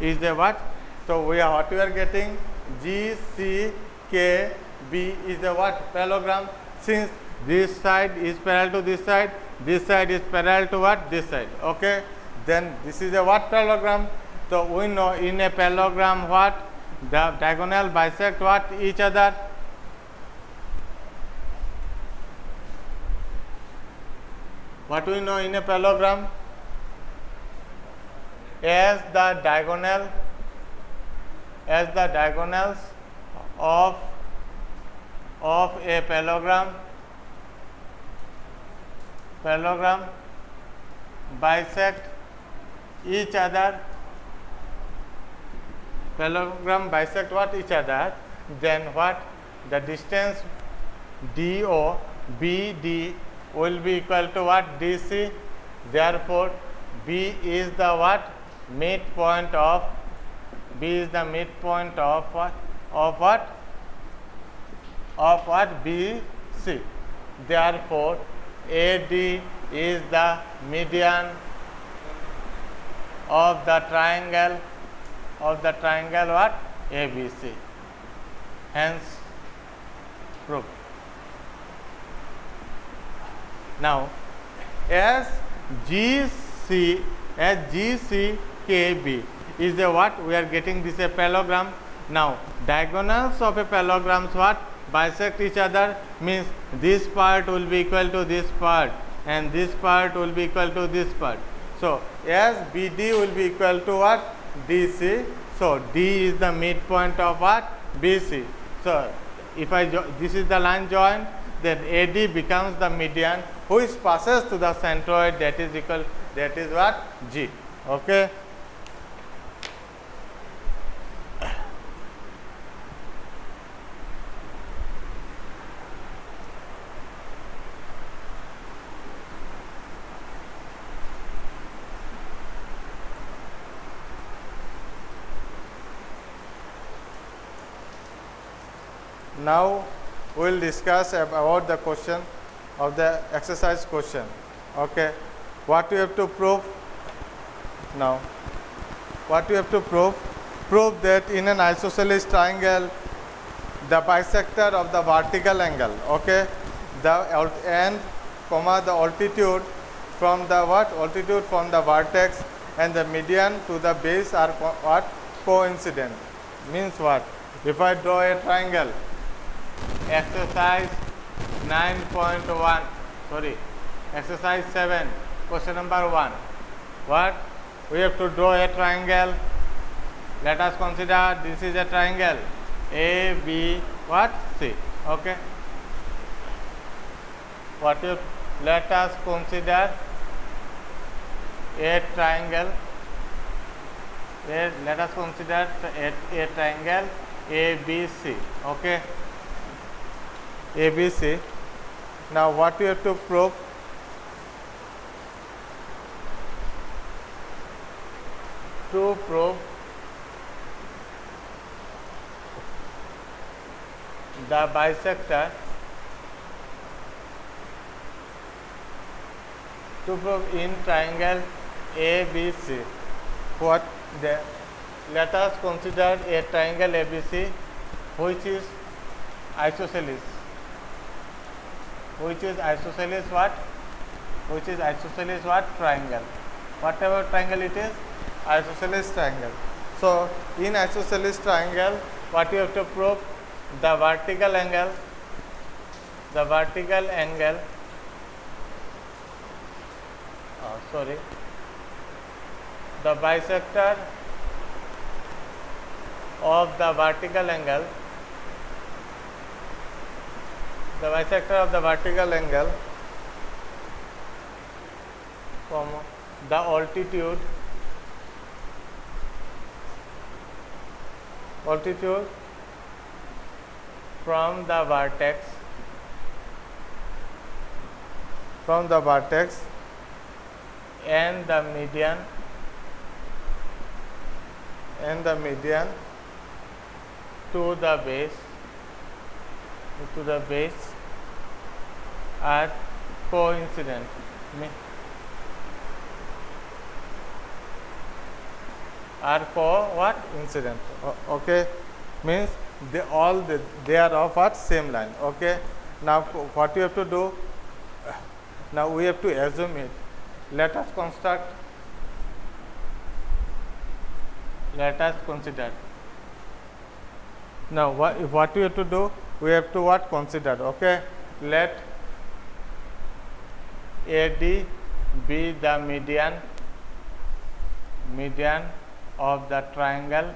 Is a what? So what we are getting? GCKB is a what? Parallelogram. Since this side is parallel to this side is parallel to what? This side. Okay. Then this is a what? Parallelogram. So we know in a parallelogram what? The diagonal bisect what? Each other. What we know in a parallelogram? As the diagonals of a parallelogram bisect each other. Parallelogram bisect what? Each other. Then what? The distance DO BD will be equal to what? DC. Therefore B is the what? Midpoint of what? Of what? BC. Therefore AD is the median of the triangle what? ABC. Hence proof. Now as GCKB is the what? We are getting this a parallelogram. Now diagonals of a parallelogram what? Bisect each other, means this part will be equal to this part and this part will be equal to this part. So as BD will be equal to what? DC. So D is the midpoint of what? BC. So if this is the line joint, then AD becomes the median which passes to the centroid, that is what? G. Okay. Now we will discuss about the question of the exercise question. Okay. What you have to prove? Now what you have to prove? Prove that in an isosceles triangle the bisector of the vertical angle, okay, the end comma the altitude from the what? Altitude from the vertex and the median to the base are what? Coincident. Means what? If I draw a triangle, exercise 9.1, exercise 7, Question number 1. What? We have to draw a triangle. Let us consider this is a triangle A, B, what? C. Okay. What if let us consider a triangle. Let us consider a triangle ABC. Okay. ABC. Now what we have to prove? To prove the bisector, to prove in triangle ABC, what the, let us consider a triangle ABC which is isosceles. Which is isosceles what? Which is isosceles what? Triangle. Whatever triangle it is, isosceles triangle. So in isosceles triangle, what you have to prove? The vertical angle, the bisector of the vertical angle, comma, the altitude from the vertex and the median to the base are coincident. Incident. Okay, means they are of what? Same line. Okay, now what you have to do? Now we have to assume it. Let us consider. Now what we have to do? We have to what? Consider. Okay, let AD be the median of the triangle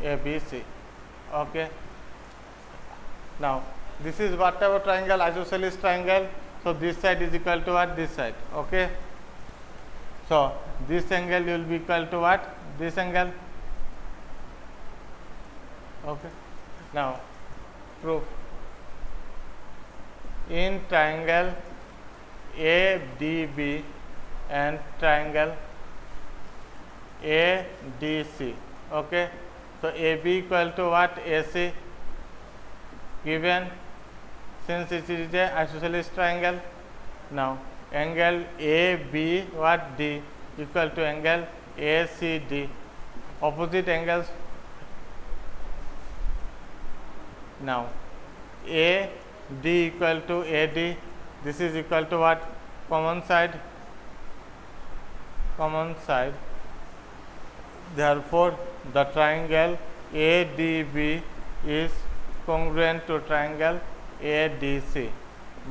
ABC. Okay. Now this is whatever triangle, isosceles triangle. So this side is equal to what? This side. Okay. So this angle will be equal to what? This angle. Okay. Now proof. In triangle ADB and triangle ADC. Okay. So AB equal to what? AC. Given, since it is a isosceles triangle. Now angle AB what? D equal to angle ACD. Opposite angles. Now AD equal to AD. This is equal to what? Common side. Therefore the triangle ADB is congruent to triangle ADC.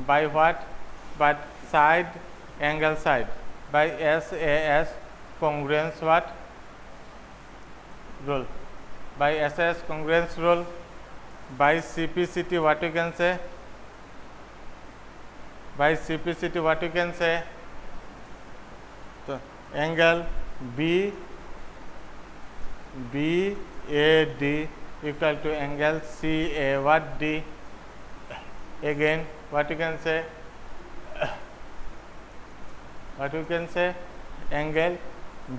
By what? By side, angle side. By SAS congruence what? Rule. By SAS congruence rule. By CPCT what you can say? So angle BAD equal to angle CA what? D. Again what you can say? Angle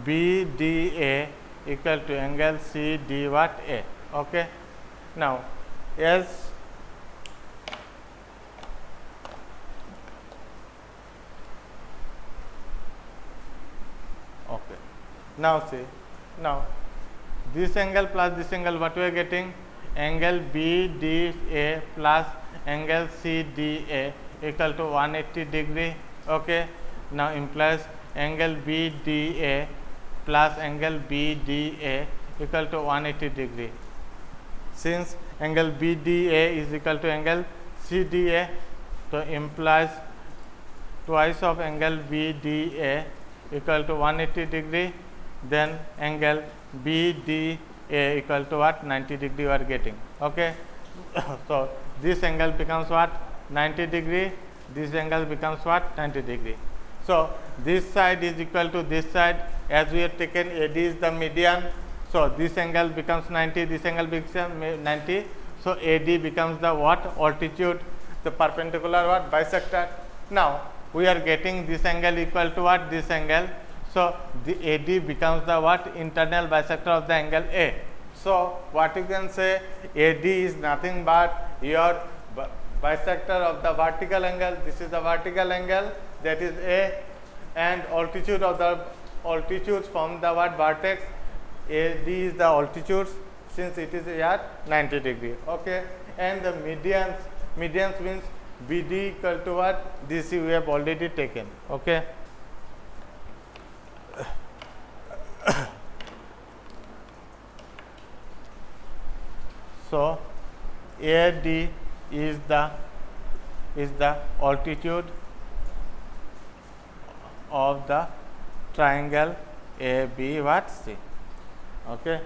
BDA equal to angle CD what? A. Okay. Now as okay. Now see, now this angle plus this angle, what we are getting? Angle BDA plus angle CDA equal to 180 degree. Okay. Now implies angle BDA plus angle BDA equal to 180 degree. Since angle BDA is equal to angle CDA, so implies twice of angle BDA equal to 180 degree, then angle BDA equal to what? 90 degree you are getting. Okay. So this angle becomes what? 90 degree. This angle becomes what? 90 degree. So this side is equal to this side, as we have taken AD is the median. So this angle becomes 90, this angle becomes 90. So AD becomes the what? Altitude, the perpendicular what? Bisector. Now we are getting this angle equal to what? This angle. So the AD becomes the what? Internal bisector of the angle A. So what you can say, AD is nothing but your bisector of the vertical angle. This is the vertical angle, that is A, and altitude of the altitudes from the what? Vertex. AD is the altitude since it is at 90 degree. Okay, and the medians means BD equal to what? This we have already taken. Okay. So AD is the altitude of the triangle AB what? C. Okay.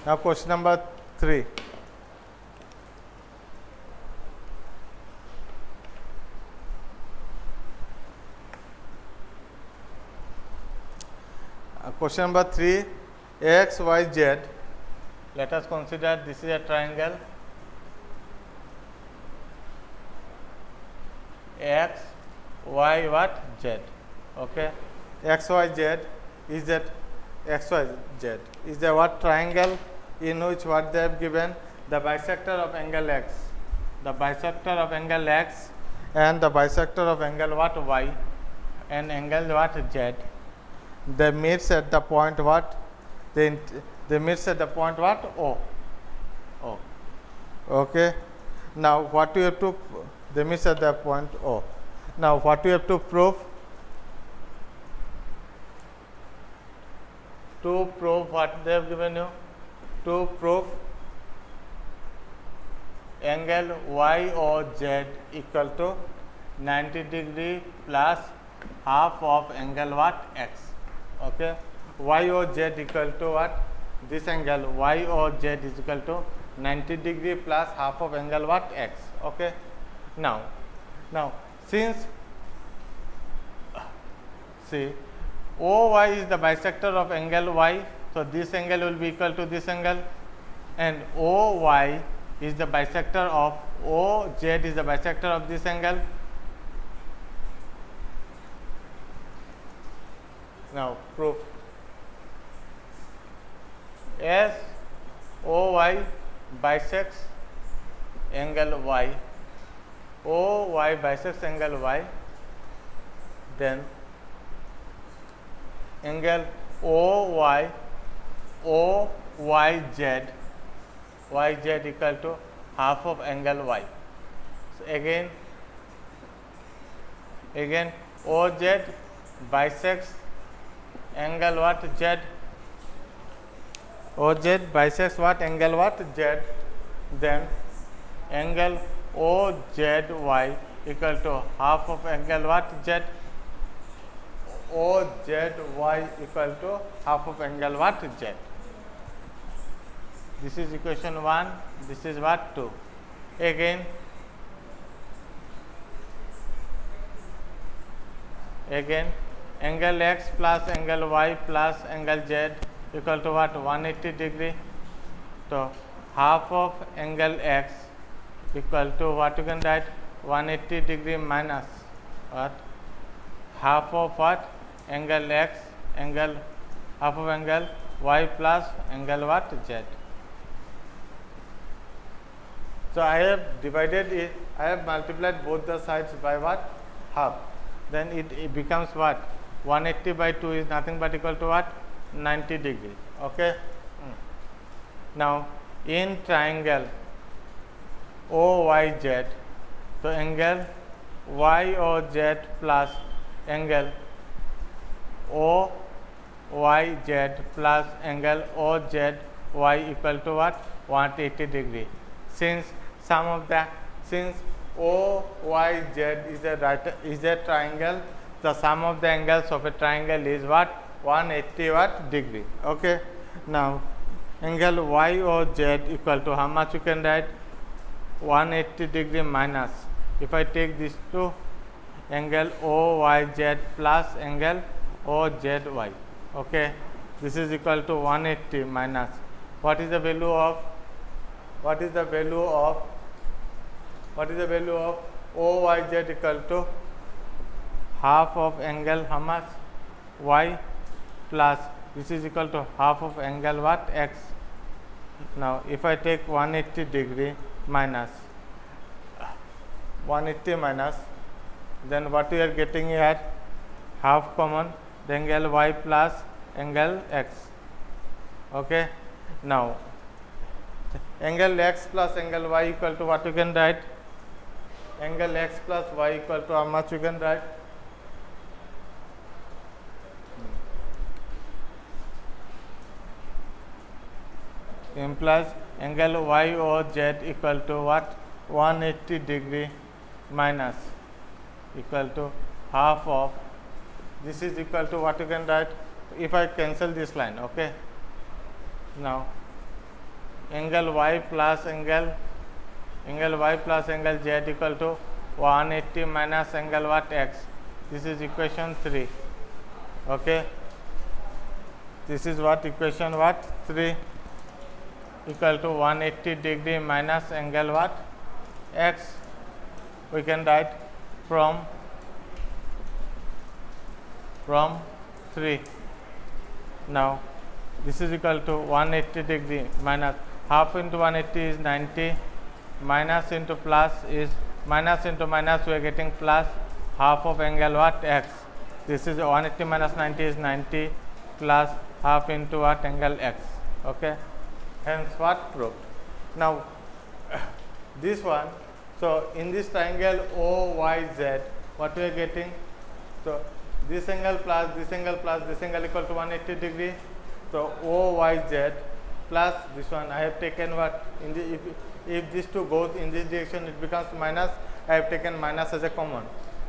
Now question number 3. Question number 3, X, Y, Z. Let us consider this is a triangle. X, Y, what? Z. Okay. X, Y, Z is that X, Y, Z is the what? Triangle in which what they have given? The bisector of angle X. The bisector of angle X and the bisector of angle what? Y and angle what? Z. They meets at the point what? They meets at the point what? O. O. Okay. Now what you have to, they meets at the point O. Now what you have to prove? To prove what they have given you? To prove angle YOZ equal to 90 degree plus half of angle what? X. Okay. YOZ equal to what? This angle YOZ is equal to 90 degree plus half of angle what? X. Okay. Now since see OY is the bisector of angle Y, so this angle will be equal to this angle, and OY is the bisector of OZ is the bisector of this angle. Now proof. As OY bisects angle Y, OY bisects angle Y, then angle OY, OYZ, YZ equal to half of angle Y. So again OZ bisects angle what? Z. OZ bisects what? Angle what? Z. Then angle OZY equal to half of angle what? Z. OZY equal to half of angle what? Z. This is equation 1. This is what? 2. Again angle X plus angle Y plus angle Z equal to what? 180 degree. So half of angle X equal to what you can write? 180 degree minus what? Half of what? Angle X, half of angle Y plus angle what? Z. So I have divided it, I have multiplied both the sides by what? Half. Then it becomes what? 180 by 2 is nothing but equal to what? 90 degree. Okay. Now in triangle OYZ, so angle YOZ plus angle OYZ plus angle OZY equal to what? 180 degree. Since OYZ is a triangle, the sum of the angles of a triangle is what? 180 what degree. Okay. Now angle YOZ equal to how much you can write? 180 degree minus, if I take these two, angle OYZ plus angle OZY. Okay, this is equal to 180 minus, what is the value of OYZ equal to half of angle how much? Y plus this is equal to half of angle what? X. Now if I take 180 degree minus 180 minus, then what we are getting here? Half common, the angle Y plus angle X. Okay. Now angle X plus angle Y equal to what you can write? Angle X plus Y equal to how much you can write? Implies angle YOZ equal to what? 180 degree minus equal to half of, this is equal to what you can write, if I cancel this line. Okay. Now angle Y plus angle Z equal to 180 minus angle what? X. This is equation 3. Okay. This is what? Equation what? 3 equal to 180 degree minus angle what? X. We can write from 3. Now this is equal to 180 degree minus half into 180 is 90, minus into plus is minus into minus, we are getting plus half of angle what? X. This is 180 minus 90 is 90 plus half into what? Angle X. Okay. Hence what? Proved. Now this one, so in this triangle OYZ, what we are getting? So this angle plus this angle plus this angle equal to 180 degree. So OYZ plus this one, I have taken what? In the, if this two goes in this direction, it becomes minus. I have taken minus as a common.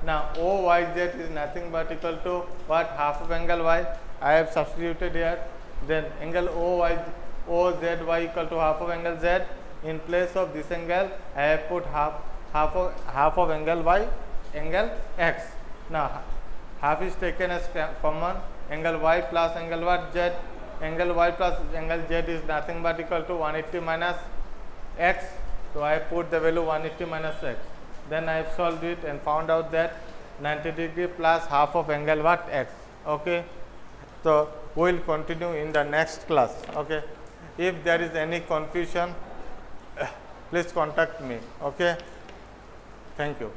Now OYZ is nothing but equal to what? Half of angle Y. I have substituted here. Then angle OZY equal to half of angle Z. In place of this angle, I have put half of angle Y, angle X. Now half is taken as common. Angle Y plus angle what? Z. Angle Y plus angle Z is nothing but equal to 180 minus X. So I put the value 180 minus X. Then I have solved it and found out that 90 degree plus half of angle what? X. Okay. So we will continue in the next class. Okay. If there is any confusion, please contact me. Okay. Thank you.